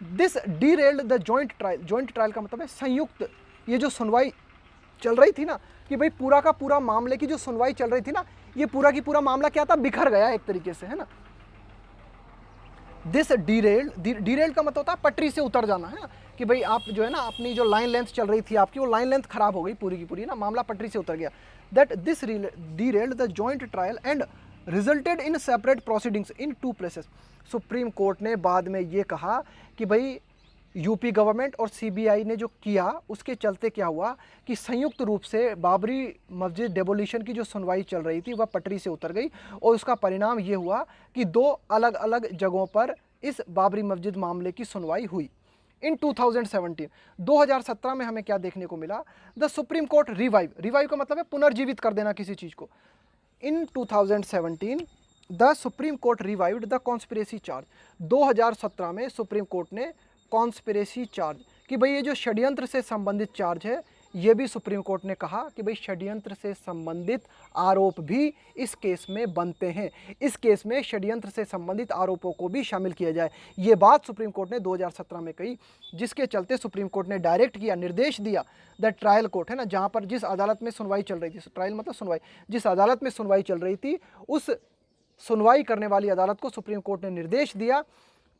this derailed the joint trial. Joint trial का मतलब है संयुक्त, ये जो सुनवाई चल रही थी ना, कि भाई पूरा का पूरा मामले की जो सुनवाई चल रही थी ना, ये पूरा की पूरा मामला क्या था, बिखर गया एक तरीके से, है ना। दिस डीरेल्ड, डीरेल्ड का मतलब होता है पटरी से उतर जाना, है ना, कि भाई आप जो है ना अपनी जो लाइन लेंथ चल रही थी आपकी, वो लाइन लेंथ खराब हो गई पूरी की पूरी ना, मामला पटरी से उतर गया। That this derailed the joint trial and resulted in separate proceedings in 2 places. Supreme Court ने बाद में ये कहा कि भाई यूपी गवर्नमेंट और सीबीआई ने जो किया, उसके चलते क्या हुआ कि संयुक्त रूप से बाबरी मस्जिद डेमोलिशन की जो सुनवाई चल रही थी वह पटरी से उतर गई, और उसका परिणाम ये हुआ कि 2 अलग अलग जगहों पर इस बाबरी मस्जिद मामले की सुनवाई हुई। इन 2017, 2017 में हमें क्या देखने को मिला, the Supreme court revive, revive का मतलब है पुनर्जीवित कर देना किसी चीज़ को। इन 2017 the Supreme court revived the conspiracy charge. 2017 में सुप्रीम कोर्ट ने कॉन्स्पिरेसी चार्ज, कि भाई ये जो षड्यंत्र से संबंधित चार्ज है, ये भी सुप्रीम कोर्ट ने कहा कि भाई षड्यंत्र से संबंधित आरोप भी इस केस में बनते हैं, इस केस में षड्यंत्र से संबंधित आरोपों को भी शामिल किया जाए। ये बात सुप्रीम कोर्ट ने 2017 में कही, जिसके चलते सुप्रीम कोर्ट ने डायरेक्ट किया, निर्देश दिया द ट्रायल कोर्ट, है ना, जहाँ पर जिस अदालत में सुनवाई चल रही थी, ट्रायल मतलब सुनवाई, जिस अदालत में सुनवाई चल रही थी, उस सुनवाई करने वाली अदालत को सुप्रीम कोर्ट ने निर्देश दिया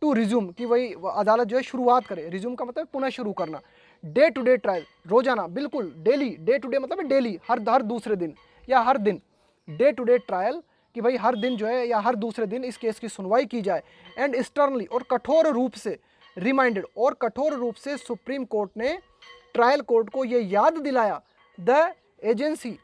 टू रिज्यूम, कि वही अदालत जो है शुरुआत करे, रिज्यूम का मतलब पुनः शुरू करना, डे टू डे ट्रायल, रोजाना, बिल्कुल डेली, डे टू डे मतलब है डेली, हर दूसरे दिन या हर दिन, डे टू डे ट्रायल, कि भाई हर दिन जो है या हर दूसरे दिन इस केस की सुनवाई की जाए। एंड स्टर्नली, और कठोर रूप से रिमाइंडेड, और कठोर रूप से सुप्रीम कोर्ट ने ट्रायल कोर्ट को ये याद दिलाया, the agency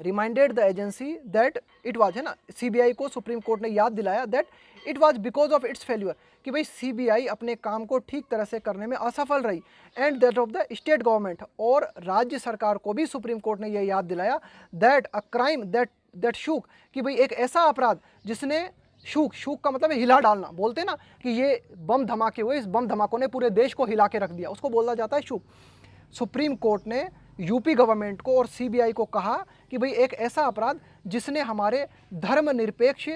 reminded the agency that it was, है ना, सीबीआई को सुप्रीम कोर्ट ने याद दिलाया that it was because of its failure, कि भाई सीबीआई अपने काम को ठीक तरह से करने में असफल रही, and that of the state government, और राज्य सरकार को भी सुप्रीम कोर्ट ने यह याद दिलाया that a crime that shook, कि भाई एक ऐसा अपराध जिसने शूक, शूक का मतलब है हिला डालना, बोलते हैं ना कि ये बम धमाके हुए, इस बम धमाकों ने पूरे देश को हिला के रख दिया, उसको बोला जाता है शूक। सुप्रीम कोर्ट ने यूपी गवर्नमेंट को और सीबीआई को कहा कि भाई एक ऐसा अपराध जिसने हमारे धर्मनिरपेक्ष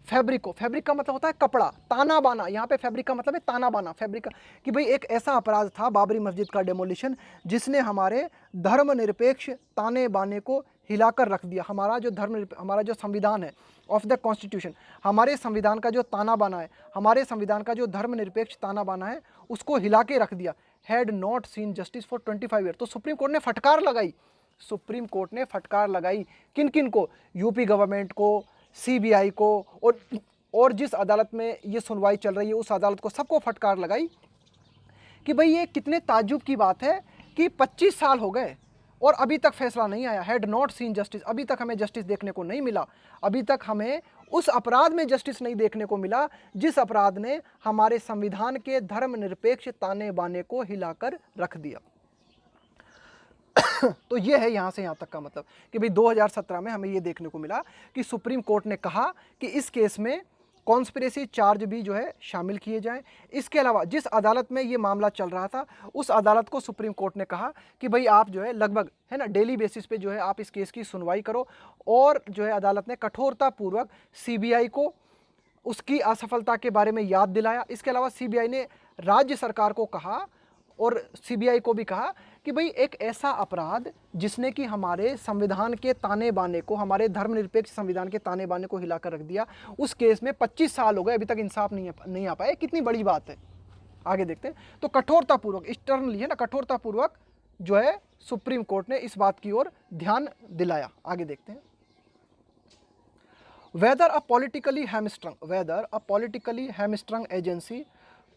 फैब्रिक को, फैब्रिक का मतलब होता है कपड़ा, ताना बाना, यहाँ पे फैब्रिक का मतलब है ताना बाना, फैब्रिक का, कि भाई एक ऐसा अपराध था बाबरी मस्जिद का डेमोलिशन जिसने हमारे धर्मनिरपेक्ष ताने बाने को हिलाकर रख दिया। हमारा जो हमारा जो संविधान है ऑफ द कॉन्स्टिट्यूशन, हमारे संविधान का जो ताना बाना है, हमारे संविधान का जो धर्मनिरपेक्ष ताना बाना है, उसको हिला के रख दिया। Had not seen justice for 25 year. तो सुप्रीम कोर्ट ने फटकार लगाई, सुप्रीम कोर्ट ने फटकार लगाई किन किन को, यूपी गवर्नमेंट को, सीबीआई को, और जिस अदालत में ये सुनवाई चल रही है उस अदालत को, सबको फटकार लगाई कि भाई ये कितने ताज्जुब की बात है कि 25 साल हो गए और अभी तक फैसला नहीं आया। हैड नॉट सीन जस्टिस, अभी तक हमें जस्टिस देखने को नहीं मिला, अभी तक हमें उस अपराध में जस्टिस नहीं देखने को मिला जिस अपराध ने हमारे संविधान के धर्मनिरपेक्ष ताने बाने को हिलाकर रख दिया। तो ये है यहाँ से यहाँ तक का मतलब कि भाई 2017 में हमें ये देखने को मिला कि सुप्रीम कोर्ट ने कहा कि इस केस में कॉन्स्पिरेसी चार्ज भी जो है शामिल किए जाएं। इसके अलावा जिस अदालत में ये मामला चल रहा था उस अदालत को सुप्रीम कोर्ट ने कहा कि भाई आप जो है लगभग, है ना, डेली बेसिस पे जो है आप इस केस की सुनवाई करो, और जो है अदालत ने कठोरतापूर्वक सीबीआई को उसकी असफलता के बारे में याद दिलाया। इसके अलावा सीबीआई ने राज्य सरकार को कहा और सीबीआई को भी कहा कि भाई एक ऐसा अपराध जिसने कि हमारे संविधान के ताने बाने को, हमारे धर्मनिरपेक्ष संविधान के ताने बाने को हिलाकर रख दिया, उस केस में 25 साल हो गए, अभी तक इंसाफ नहीं आ पाया। कितनी बड़ी बात है। आगे देखते हैं। तो कठोरतापूर्वक, स्टर्नली है ना, कठोरतापूर्वक जो है सुप्रीम कोर्ट ने इस बात की ओर ध्यान दिलाया। आगे देखते हैं। whether a politically hamstrung agency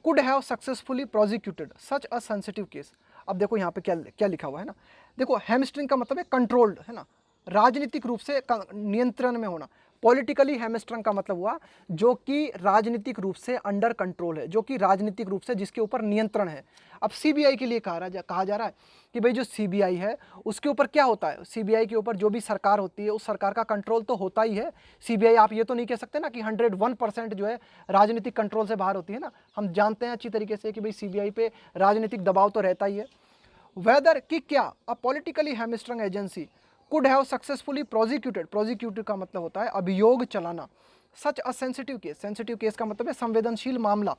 could have successfully prosecuted such a sensitive case। अब देखो यहाँ पे क्या लिखा हुआ है ना, देखो हैमस्ट्रिंग का मतलब है कंट्रोल्ड, है ना, राजनीतिक रूप से नियंत्रण में होना। पॉलिटिकली हैमस्ट्रिंग का मतलब हुआ जो कि राजनीतिक रूप से अंडर कंट्रोल है, जो कि राजनीतिक रूप से जिसके ऊपर नियंत्रण है। अब सीबीआई के लिए कहा जा रहा है कि भाई जो सीबीआई है उसके ऊपर क्या होता है, सीबीआई के ऊपर जो भी सरकार होती है उस सरकार का कंट्रोल तो होता ही है। सीबीआई, आप ये तो नहीं कह सकते ना कि 101% जो है राजनीतिक कंट्रोल से बाहर होती है ना। हम जानते हैं अच्छी तरीके से कि भाई सीबीआई पे राजनीतिक दबाव तो रहता ही है। वेदर कि क्या a politically hamstring agency could have successfully prosecuted का मतलब होता है अभियोग चलाना, सच अ सेंसिटिव केस का मतलब है संवेदनशील मामला,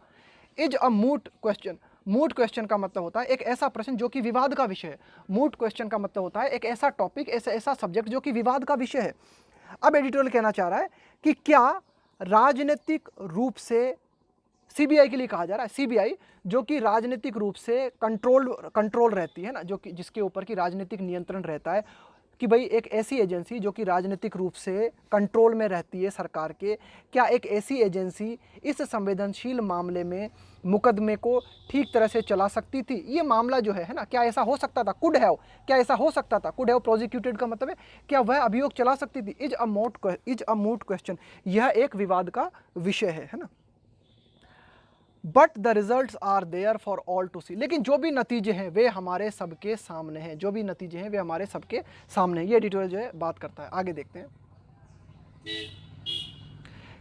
इज अ मूट क्वेश्चन का मतलब होता है एक ऐसा प्रश्न जो कि विवाद का विषय है। मूट क्वेश्चन का मतलब होता है एक ऐसा टॉपिक, ऐसा सब्जेक्ट जो कि विवाद का विषय है। अब एडिटोरियल कहना चाह रहा है कि क्या राजनीतिक रूप से सीबीआई के लिए कहा जा रहा है, सीबीआई जो कि राजनीतिक रूप से कंट्रोल रहती है ना, जो कि जिसके ऊपर की राजनीतिक नियंत्रण रहता है, कि भाई एक ऐसी एजेंसी जो कि राजनीतिक रूप से कंट्रोल में रहती है सरकार के, क्या एक ऐसी एजेंसी इस संवेदनशील मामले में मुकदमे को ठीक तरह से चला सकती थी। ये मामला जो है ना, क्या ऐसा हो सकता था, कुड हैव, क्या ऐसा हो सकता था, कुड हैव प्रोसिक्यूटेड का मतलब है क्या वह अभियोग चला सकती थी। इज अ मूट क्वेश्चन, यह एक विवाद का विषय है ना। But the results are there for all to see, लेकिन जो भी नतीजे हैं वे हमारे सबके सामने हैं, जो भी नतीजे हैं वे हमारे सबके सामने हैं। ये एडिटोरियल जो है बात करता है। आगे देखते हैं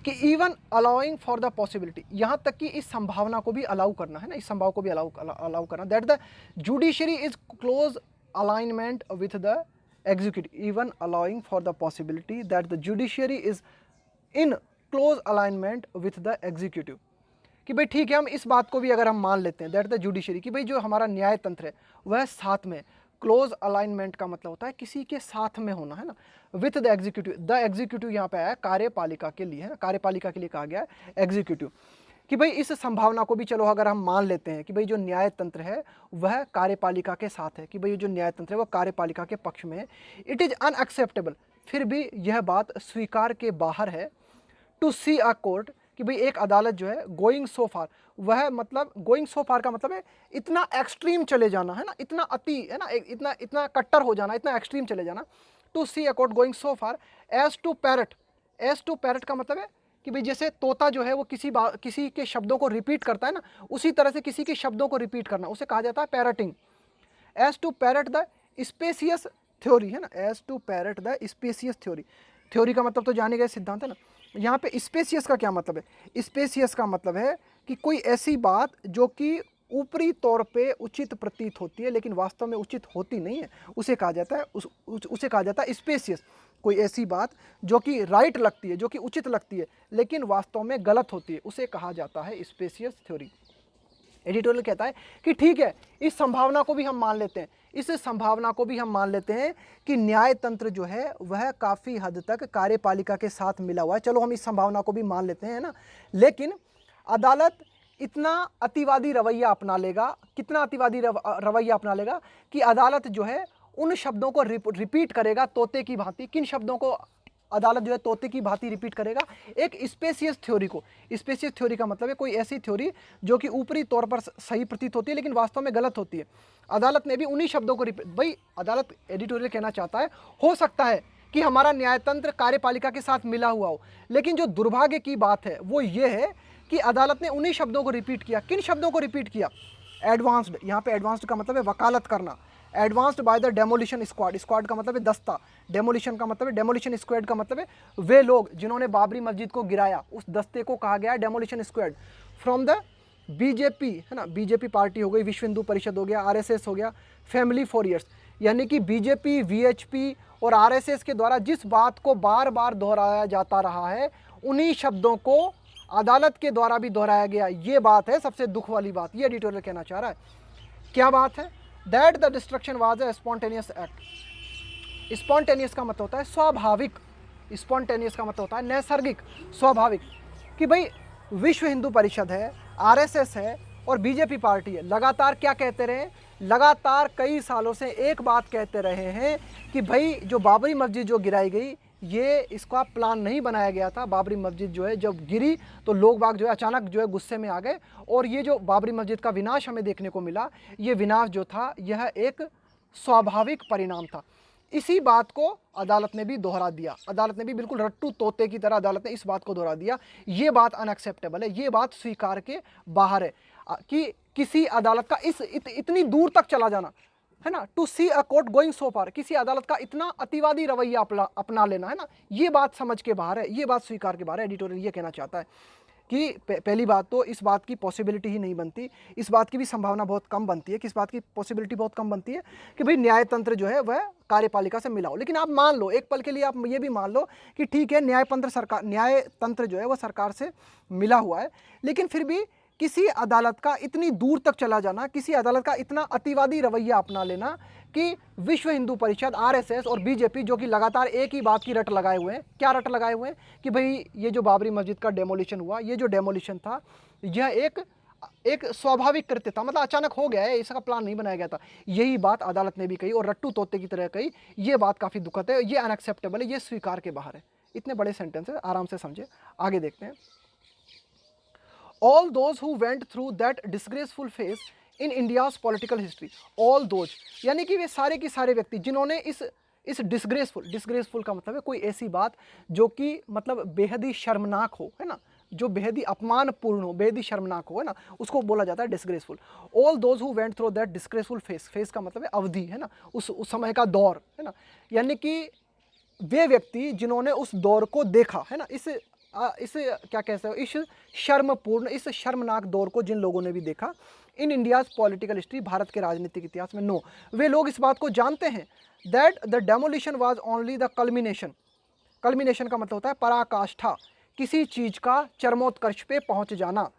कि even allowing for the possibility, यहाँ तक कि इस संभावना को भी अलाउ करना है ना, इस संभाव को भी अलाउ करना, that the judiciary is close alignment with the executive, even allowing for the possibility that the judiciary is in close alignment with the executive, कि भाई ठीक है, हम इस बात को भी अगर हम मान लेते हैं दैट द जुडिशरी, कि भाई जो हमारा न्याय तंत्र है वह साथ में, क्लोज अलाइनमेंट का मतलब होता है किसी के साथ में होना, है ना, विथ द एग्जीक्यूटिव यहाँ पे आया कार्यपालिका के लिए, है ना, कार्यपालिका के लिए कहा गया है एग्जीक्यूटिव, कि भाई इस संभावना को भी चलो अगर हम मान लेते हैं कि भाई जो न्याय तंत्र है वह कार्यपालिका के साथ है, कि भाई जो न्याय तंत्र है वह कार्यपालिका के पक्ष में है। इट इज़ अनएक्सेप्टेबल, फिर भी यह बात स्वीकार के बाहर है, टू सी अ कोर्ट, कि भाई एक अदालत जो है गोइंग सो फार, वह मतलब गोइंग सो फार का मतलब है इतना एक्सट्रीम चले जाना, है ना, इतना अति, है ना, इतना कट्टर हो जाना, इतना एक्सट्रीम चले जाना। To see a court going so far as to parrot का मतलब है कि भाई जैसे तोता जो है वो किसी के शब्दों को रिपीट करता है ना, उसी तरह से किसी के शब्दों को रिपीट करना, उसे कहा जाता है parroting. As to parrot the specious theory, है ना, as to parrot the specious theory का मतलब तो जाने गए सिद्धांत है ना। यहाँ पे स्पेसियस का क्या मतलब है, स्पेसियस का मतलब है कि कोई ऐसी बात जो कि ऊपरी तौर पे उचित प्रतीत होती है लेकिन वास्तव में उचित होती नहीं है, उसे कहा जाता है उसे कहा जाता है स्पेसियस। कोई ऐसी बात जो कि राइट लगती है, जो कि उचित लगती है लेकिन वास्तव में गलत होती है, उसे कहा जाता है स्पेसियस थ्योरी। एडिटोरियल कहता है कि ठीक है, इस संभावना को भी हम मान लेते हैं, इस संभावना को भी हम मान लेते हैं कि न्याय तंत्र जो है वह काफ़ी हद तक कार्यपालिका के साथ मिला हुआ है, चलो हम इस संभावना को भी मान लेते हैं ना। लेकिन अदालत इतना अतिवादी रवैया अपना लेगा, कितना अतिवादी रवैया अपना लेगा कि अदालत जो है उन शब्दों को रिपीट करेगा तोते की भांति। किन शब्दों को अदालत जो है तोते की भांति रिपीट करेगा, एक स्पेसियस थ्योरी को। स्पेसियस थ्योरी का मतलब है कोई ऐसी थ्योरी जो कि ऊपरी तौर पर सही प्रतीत होती है लेकिन वास्तव में गलत होती है। अदालत ने भी उन्हीं शब्दों को रिपीट, भाई अदालत एडिटोरियल कहना चाहता है हो सकता है कि हमारा न्यायतंत्र कार्यपालिका के साथ मिला हुआ हो, लेकिन जो दुर्भाग्य की बात है वो ये है कि अदालत ने उन्हीं शब्दों को रिपीट किया। किन शब्दों को रिपीट किया, एडवांस्ड, यहाँ पे एडवांस्ड का मतलब है वकालत करना, advanced by the demolition squad, squad का मतलब है दस्ता, डेमोलिशन का मतलब है, डेमोलिशन स्क्वाड का मतलब है वे लोग जिन्होंने बाबरी मस्जिद को गिराया, उस दस्ते को कहा गया है demolition squad. From the BJP, है ना, बीजेपी पार्टी हो गई, विश्व हिंदू परिषद हो गया, आरएसएस हो गया, फैमिली फॉरियर्स, यानी कि बीजेपी, वीएचपी और आरएसएस के द्वारा जिस बात को बार बार दोहराया जाता रहा है उन्हीं शब्दों को अदालत के द्वारा भी दोहराया गया। ये बात है सबसे दुख वाली बात, ये एडिटोरियल कहना चाह रहा है क्या बात है? That the destruction was a spontaneous act. Spontaneous का मतलब होता है स्वाभाविक, स्पॉन्टेनियस का मतलब होता है नैसर्गिक, स्वाभाविक। कि भाई विश्व हिंदू परिषद है, आरएसएस है और बीजेपी पार्टी है, लगातार क्या कहते रहे? लगातार कई सालों से एक बात कहते रहे हैं कि भाई जो बाबरी मस्जिद जो गिराई गई, ये इसका प्लान नहीं बनाया गया था। बाबरी मस्जिद जो है जब गिरी तो लोग बाग जो है अचानक जो है गुस्से में आ गए, और ये जो बाबरी मस्जिद का विनाश हमें देखने को मिला, ये विनाश जो था यह एक स्वाभाविक परिणाम था। इसी बात को अदालत ने भी दोहरा दिया। अदालत ने भी बिल्कुल रट्टू तोते की तरह अदालत ने इस बात को दोहरा दिया। ये बात अनएक्सेप्टेबल है, ये बात स्वीकार के बाहर है कि किसी अदालत का इतनी दूर तक चला जाना, है ना, to see a court going so far, किसी अदालत का इतना अतिवादी रवैया अपना लेना, है ना, ये बात समझ के बाहर है, ये बात स्वीकार के बाहर है। एडिटोरियल ये कहना चाहता है कि पहली बात तो इस बात की पॉसिबिलिटी ही नहीं बनती, इस बात की भी संभावना बहुत कम बनती है। किस बात की पॉसिबिलिटी बहुत कम बनती है? कि भाई न्यायतंत्र जो है वह कार्यपालिका से मिला हो। लेकिन आप मान लो, एक पल के लिए आप ये भी मान लो कि ठीक है, न्यायतंत्र जो है वह सरकार से मिला हुआ है, लेकिन फिर भी किसी अदालत का इतनी दूर तक चला जाना, किसी अदालत का इतना अतिवादी रवैया अपना लेना कि विश्व हिंदू परिषद, आरएसएस और बीजेपी जो कि लगातार एक ही बात की रट लगाए हुए हैं। क्या रट लगाए हुए हैं? कि भाई ये जो बाबरी मस्जिद का डेमोलिशन हुआ, ये जो डेमोलिशन था यह एक स्वाभाविक कृत्य था, मतलब अचानक हो गया है, इसका प्लान नहीं बनाया गया था। यही बात अदालत ने भी कही और रट्टू तोते की तरह कही। ये बात काफ़ी दुखद है, ये अनएक्सेप्टेबल है, ये स्वीकार के बाहर है। इतने बड़े सेंटेंस है, आराम से समझे। आगे देखते हैं। All those who went through that disgraceful phase in India's political history, all those यानी कि वे सारे के सारे व्यक्ति जिन्होंने इस डिस्ग्रेसफुल का मतलब है कोई ऐसी बात जो कि मतलब बेहद ही शर्मनाक हो, है ना, जो बेहद ही अपमानपूर्ण हो, बेहद ही शर्मनाक हो, है ना, उसको बोला जाता है disgraceful. All those who went through that disgraceful face का मतलब है अवधि, है ना, उस समय का दौर, है ना, यानी कि वे व्यक्ति जिन्होंने उस दौर को देखा, है ना, इस क्या कह सकते हो, इस शर्मपूर्ण, इस शर्मनाक दौर को जिन लोगों ने भी देखा in India's political history, Bharat के राजनीतिक इतिहास में, नो, वे लोग इस बात को जानते हैं that the demolition was only the culmination. Culmination का मतलब होता है पराकाष्ठा, किसी चीज़ का चरमोत्कर्ष पे पहुंच जाना।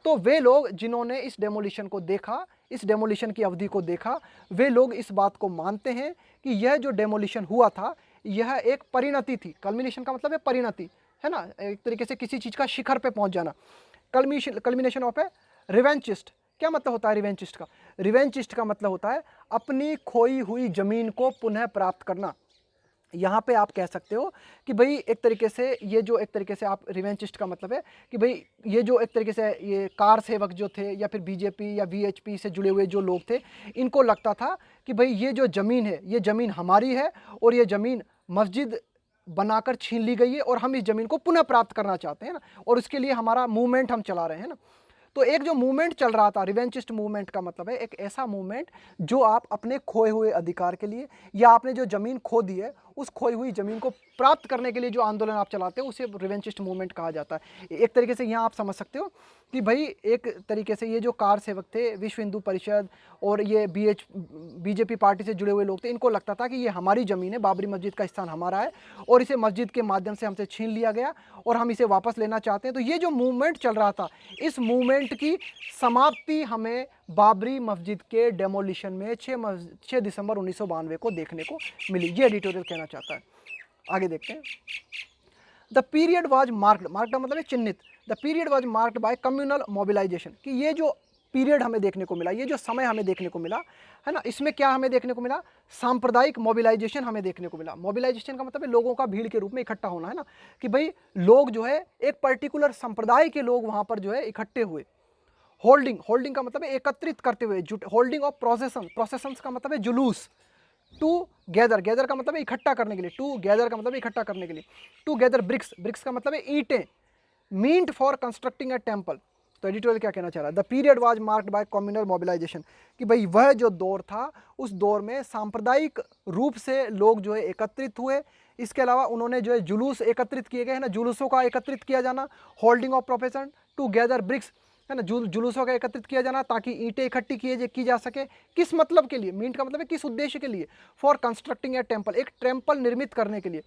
तो वे लोग जिन्होंने इस डेमोलिशन को देखा, इस डेमोलिशन की अवधि को देखा, वे लोग इस बात को मानते हैं कि यह जो डेमोलिशन हुआ था यह एक परिणति थी। कल्मिनेशन का मतलब है परिणति, है ना, एक तरीके से किसी चीज़ का शिखर पे पहुंच जाना। कल्मिनेशन ऑफ ए रिवेंचिस्ट। क्या मतलब होता है रिवेंचिस्ट का? रिवेंचिस्ट का मतलब होता है अपनी खोई हुई जमीन को पुनः प्राप्त करना। यहाँ पे आप कह सकते हो कि भाई एक तरीके से ये जो एक तरीके से आप रिवेंचिस्ट का मतलब है कि भाई ये जो एक तरीके से ये कार सेवक जो थे या फिर बीजेपी या वीएचपी से जुड़े हुए जो लोग थे, इनको लगता था कि भाई ये जो ज़मीन है ये ज़मीन हमारी है और ये ज़मीन मस्जिद बनाकर छीन ली गई है और हम इस ज़मीन को पुनः प्राप्त करना चाहते हैं ना, और उसके लिए हमारा मूवमेंट हम चला रहे हैं ना। तो एक जो मूवमेंट चल रहा था, रिवेंचिस्ट मूवमेंट का मतलब है एक ऐसा मूवमेंट जो आप अपने खोए हुए अधिकार के लिए या आपने जो ज़मीन खो दी है उस खोई हुई ज़मीन को प्राप्त करने के लिए जो आंदोलन आप चलाते हो उसे रिवेंचिस्ट मूवमेंट कहा जाता है। एक तरीके से यहाँ आप समझ सकते हो कि भाई एक तरीके से ये जो कार सेवक थे, विश्व हिंदू परिषद और ये बीजेपी पार्टी से जुड़े हुए लोग थे, इनको लगता था कि ये हमारी ज़मीन है, बाबरी मस्जिद का स्थान हमारा है और इसे मस्जिद के माध्यम से हमसे छीन लिया गया और हम इसे वापस लेना चाहते हैं। तो ये जो मूवमेंट चल रहा था, इस मूवमेंट की समाप्ति हमें बाबरी मस्जिद के डेमोलिशन में 6 दिसंबर 1992 को देखने को मिली। ये एडिटोरियल कहना चाहता है। आगे देखते हैं। The period was marked, marked मतलब है चिन्हित, the period was marked by communal mobilisation, कि ये जो पीरियड हमें देखने को मिला, ये जो समय हमें देखने को मिला, है ना, इसमें क्या हमें देखने को मिला? सांप्रदायिक मोबिलाइजेशन हमें देखने को मिला। मोबिलाइजेशन का मतलब है लोगों का भीड़ के रूप में इकट्ठा होना, है ना, कि भाई लोग जो है एक पर्टिकुलर संप्रदाय के लोग वहाँ पर जो है इकट्ठे हुए। होल्डिंग का मतलब है एकत्रित करते हुए, होल्डिंग ऑफ प्रोसेशंस का मतलब है जुलूस। टू गैदर का मतलब है इकट्ठा करने के लिए, टू गैदर का मतलब है इकट्ठा करने के लिए। टू गैदर ब्रिक्स का मतलब है ईंटें, meant for constructing a temple. तो एडिटोरियल क्या कहना चाह रहा है? The period was marked by communal mobilisation, कि भाई वह जो दौर था उस दौर में सांप्रदायिक रूप से लोग जो है एकत्रित हुए। इसके अलावा उन्होंने जो है जुलूस एकत्रित किए गए, है ना, जुलूसों का एकत्रित किया जाना। Holding of profession, to gather bricks, है ना, जुलूसों का एकत्रित किया जाना ताकि ईंटें इकट्ठी की जा सके। किस मतलब के लिए? मींट का मतलब है किस उद्देश्य के लिए? फॉर कंस्ट्रक्टिंग ए टेम्पल, एक टेम्पल निर्मित करने के लिए।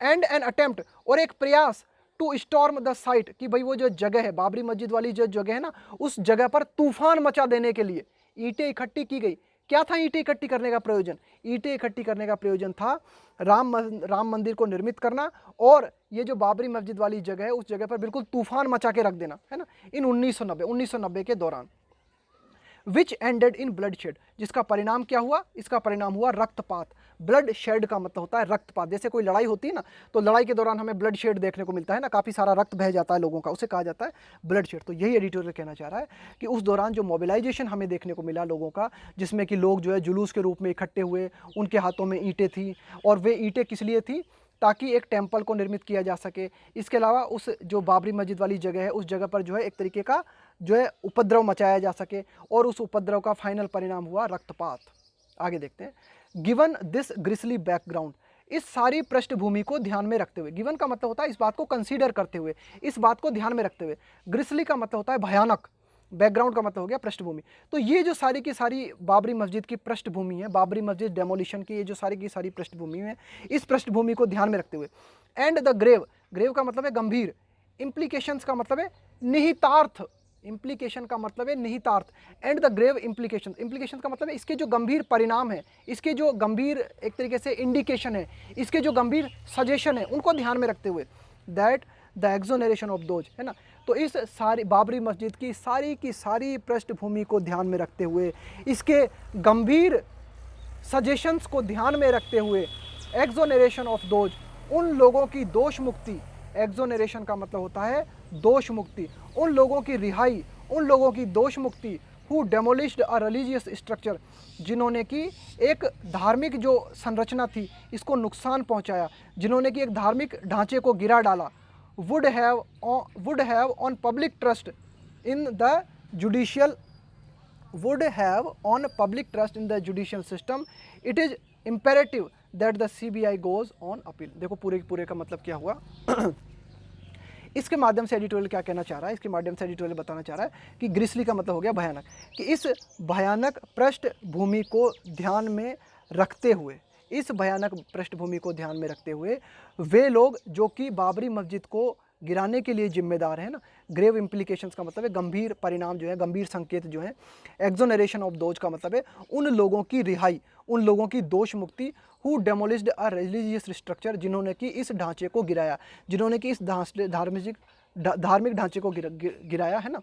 एंड एन अटेम्प्ट, और एक प्रयास, टू स्टॉर्म द साइट, कि भाई वो जो जगह है बाबरी मस्जिद वाली जो जगह है ना, उस जगह पर तूफान मचा देने के लिए ईंटें इकट्ठी की गई। क्या था ईंटें इकट्ठी करने का प्रयोजन? ईंटें इकट्ठी करने का प्रयोजन था राम मंदिर को निर्मित करना और ये जो बाबरी मस्जिद वाली जगह है उस जगह पर बिल्कुल तूफान मचा के रख देना, है ना, इन 1990 के दौरान। विच एंडेड इन ब्लड शेड, जिसका परिणाम क्या हुआ? इसका परिणाम हुआ रक्तपात। ब्लड शेड का मतलब होता है रक्तपात। जैसे कोई लड़ाई होती है ना, तो लड़ाई के दौरान हमें ब्लड शेड देखने को मिलता है ना, काफ़ी सारा रक्त बह जाता है लोगों का, उसे कहा जाता है ब्लड शेड। तो यही एडिटोरियल कहना चाह रहा है कि उस दौरान जो मोबिलाइजेशन हमें देखने को मिला लोगों का, जिसमें कि लोग जो है जुलूस के रूप में इकट्ठे हुए, उनके हाथों में ईंटें थी, और वे ईंटें किस लिए थी? ताकि एक टेम्पल को निर्मित किया जा सके। इसके अलावा उस जो बाबरी मस्जिद वाली जगह है उस जगह पर जो है एक तरीके का जो है उपद्रव मचाया जा सके, और उस उपद्रव का फाइनल परिणाम हुआ रक्तपात। आगे देखते हैं। गिवन दिस ग्रिसली बैकग्राउंड, इस सारी पृष्ठभूमि को ध्यान में रखते हुए, गिवन का मतलब होता है इस बात को कंसीडर करते हुए, इस बात को ध्यान में रखते हुए, ग्रिसली का मतलब होता है भयानक, बैकग्राउंड का मतलब हो गया पृष्ठभूमि। तो ये जो सारी की सारी बाबरी मस्जिद की पृष्ठभूमि है, बाबरी मस्जिद डेमोलिशन की ये जो सारी की सारी पृष्ठभूमि है, इस पृष्ठभूमि को ध्यान में रखते हुए, एंड द ग्रेव, ग्रेव का मतलब है गंभीर, इम्प्लीकेशंस का मतलब है निहितार्थ, इम्प्लीकेशन का मतलब है निहितार्थ, and the grave implication, implication का मतलब है इसके जो गंभीर परिणाम है, इसके जो गंभीर एक तरीके से इंडिकेशन है, इसके जो गंभीर सजेशन है, उनको ध्यान में रखते हुए, दैट द एक्सोनरेशन ऑफ दोज, है ना। तो इस सारी बाबरी मस्जिद की सारी पृष्ठभूमि को ध्यान में रखते हुए, इसके गंभीर सजेशंस को ध्यान में रखते हुए, एक्सोनरेशन ऑफ दोज, उन लोगों की दोष मुक्ति, एक्सोनरेशन का मतलब होता है दोष मुक्ति, उन लोगों की रिहाई, उन लोगों की दोष मुक्ति, हु डेमोलिश्ड अ रिलीजियस स्ट्रक्चर, जिन्होंने कि एक धार्मिक जो संरचना थी इसको नुकसान पहुंचाया, जिन्होंने कि एक धार्मिक ढांचे को गिरा डाला, would have on public trust in the judicial system, it is imperative that the CBI goes on appeal। देखो पूरे का मतलब क्या हुआ इसके माध्यम से एडिटोरियल क्या कहना चाह रहा है, इसके माध्यम से एडिटोरियल बताना चाह रहा है कि ग्रिसली का मतलब हो गया भयानक, कि इस भयानक पृष्ठभूमि को ध्यान में रखते हुए, इस भयानक पृष्ठभूमि को ध्यान में रखते हुए वे लोग जो कि बाबरी मस्जिद को गिराने के लिए जिम्मेदार है ना, ग्रेव इम्प्लीकेशंस का मतलब है गंभीर परिणाम जो है, गंभीर संकेत जो है, एक्सोनरेशन ऑफ दोज का मतलब है उन लोगों की रिहाई, उन लोगों की दोष मुक्ति, हु डेमोलिश्ड अ रिलीजियस स्ट्रक्चर, जिन्होंने कि इस ढांचे को गिराया, जिन्होंने कि इस धार्मिक ढांचे को गिराया, है ना।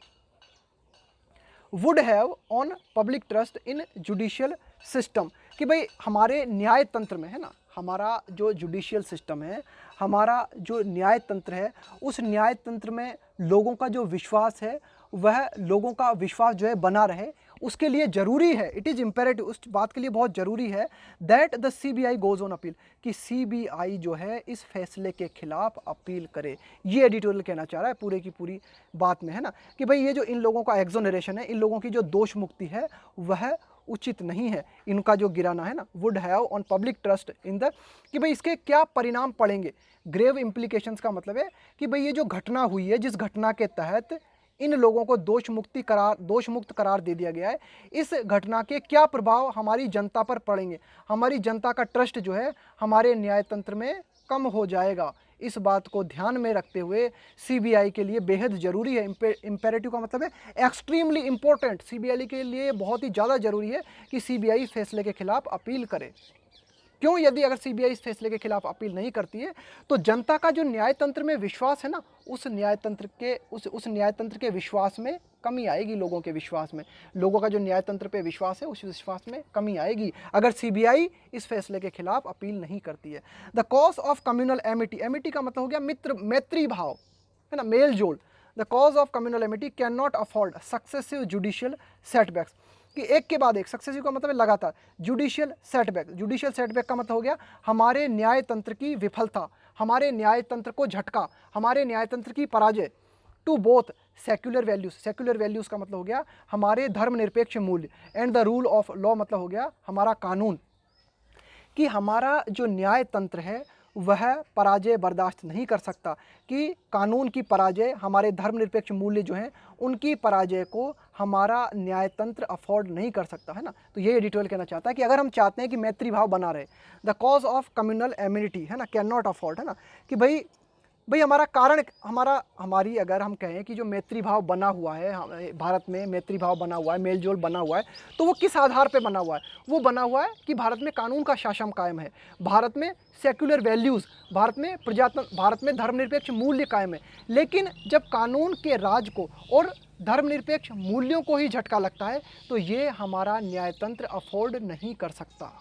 Would have on public trust in judicial system, कि भाई हमारे न्याय तंत्र में, है ना, हमारा जो जुडिशियल सिस्टम है, हमारा जो न्याय तंत्र है, उस न्याय तंत्र में लोगों का जो विश्वास है, वह लोगों का विश्वास जो है बना रहे, उसके लिए ज़रूरी है, इट इज़ इम्पेरेटिव, उस बात के लिए बहुत ज़रूरी है, that the CBI goes on appeal, कि CBI जो है इस फैसले के खिलाफ अपील करे। ये एडिटोरियल कहना चाह रहा है पूरे की पूरी बात में, है ना, कि भाई ये जो इन लोगों का एक्सोनरेशन है, इन लोगों की जो दोष मुक्ति है वह उचित नहीं है, इनका जो गिराना है ना, would have on public trust in the, कि भाई इसके क्या परिणाम पड़ेंगे। ग्रेव इम्प्लीकेशंस का मतलब है कि भाई ये जो घटना हुई है, जिस घटना के तहत इन लोगों को दोष मुक्त करार दे दिया गया है, इस घटना के क्या प्रभाव हमारी जनता पर पड़ेंगे, हमारी जनता का ट्रस्ट जो है हमारे न्याय तंत्र में कम हो जाएगा। इस बात को ध्यान में रखते हुए CBI के लिए बेहद ज़रूरी है, इम्पेरेटिव का मतलब है एक्सट्रीमली इम्पोर्टेंट, CBI के लिए बहुत ही ज़्यादा ज़रूरी है कि CBI फैसले के खिलाफ अपील करे। क्यों? यदि अगर CBI इस फैसले के खिलाफ अपील नहीं करती है तो जनता का जो न्याय तंत्र में विश्वास है ना, उस न्याय तंत्र के विश्वास में कमी आएगी, लोगों के विश्वास में, लोगों का जो न्याय तंत्र पे विश्वास है उस विश्वास में कमी आएगी अगर CBI इस फैसले के खिलाफ अपील नहीं करती है। The cause of communal Amity, Amity का मतलब हो गया मैत्री भाव, है ना, मेल जोल। The cause of communal Amity can not afford successive judicial setbacks, कि एक के बाद एक, सक्सेसिव का मतलब है लगातार, जुडिशियल सेटबैक का मतलब हो गया हमारे न्याय तंत्र की विफलता, हमारे न्याय तंत्र को झटका, हमारे न्याय तंत्र की पराजय, टू बोथ सेक्युलर वैल्यूज़ का मतलब हो गया हमारे धर्मनिरपेक्ष मूल्य, and the rule of law मतलब हो गया हमारा कानून, कि हमारा जो न्याय तंत्र है वह पराजय बर्दाश्त नहीं कर सकता, कि कानून की पराजय, हमारे धर्मनिरपेक्ष मूल्य जो हैं उनकी पराजय को हमारा न्याय तंत्र अफोर्ड नहीं कर सकता, है ना। तो ये एडिटोरियल कहना चाहता है कि अगर हम चाहते हैं कि मैत्री भाव बना रहे, the cause of communal amenity, है ना, कैन नॉट अफोर्ड, है ना, कि भाई भाई हमारा कारण हमारी अगर हम कहें कि जो मैत्री भाव बना हुआ है भारत में मैत्री भाव बना हुआ है, मेल जोल बना हुआ है, तो वो किस आधार पे बना हुआ है? वो बना हुआ है कि भारत में कानून का शासन कायम है, भारत में सेक्युलर वैल्यूज़, भारत में धर्मनिरपेक्ष मूल्य कायम है। लेकिन जब कानून के राज को और धर्मनिरपेक्ष मूल्यों को ही झटका लगता है, तो ये हमारा न्यायतंत्र अफोर्ड नहीं कर सकता।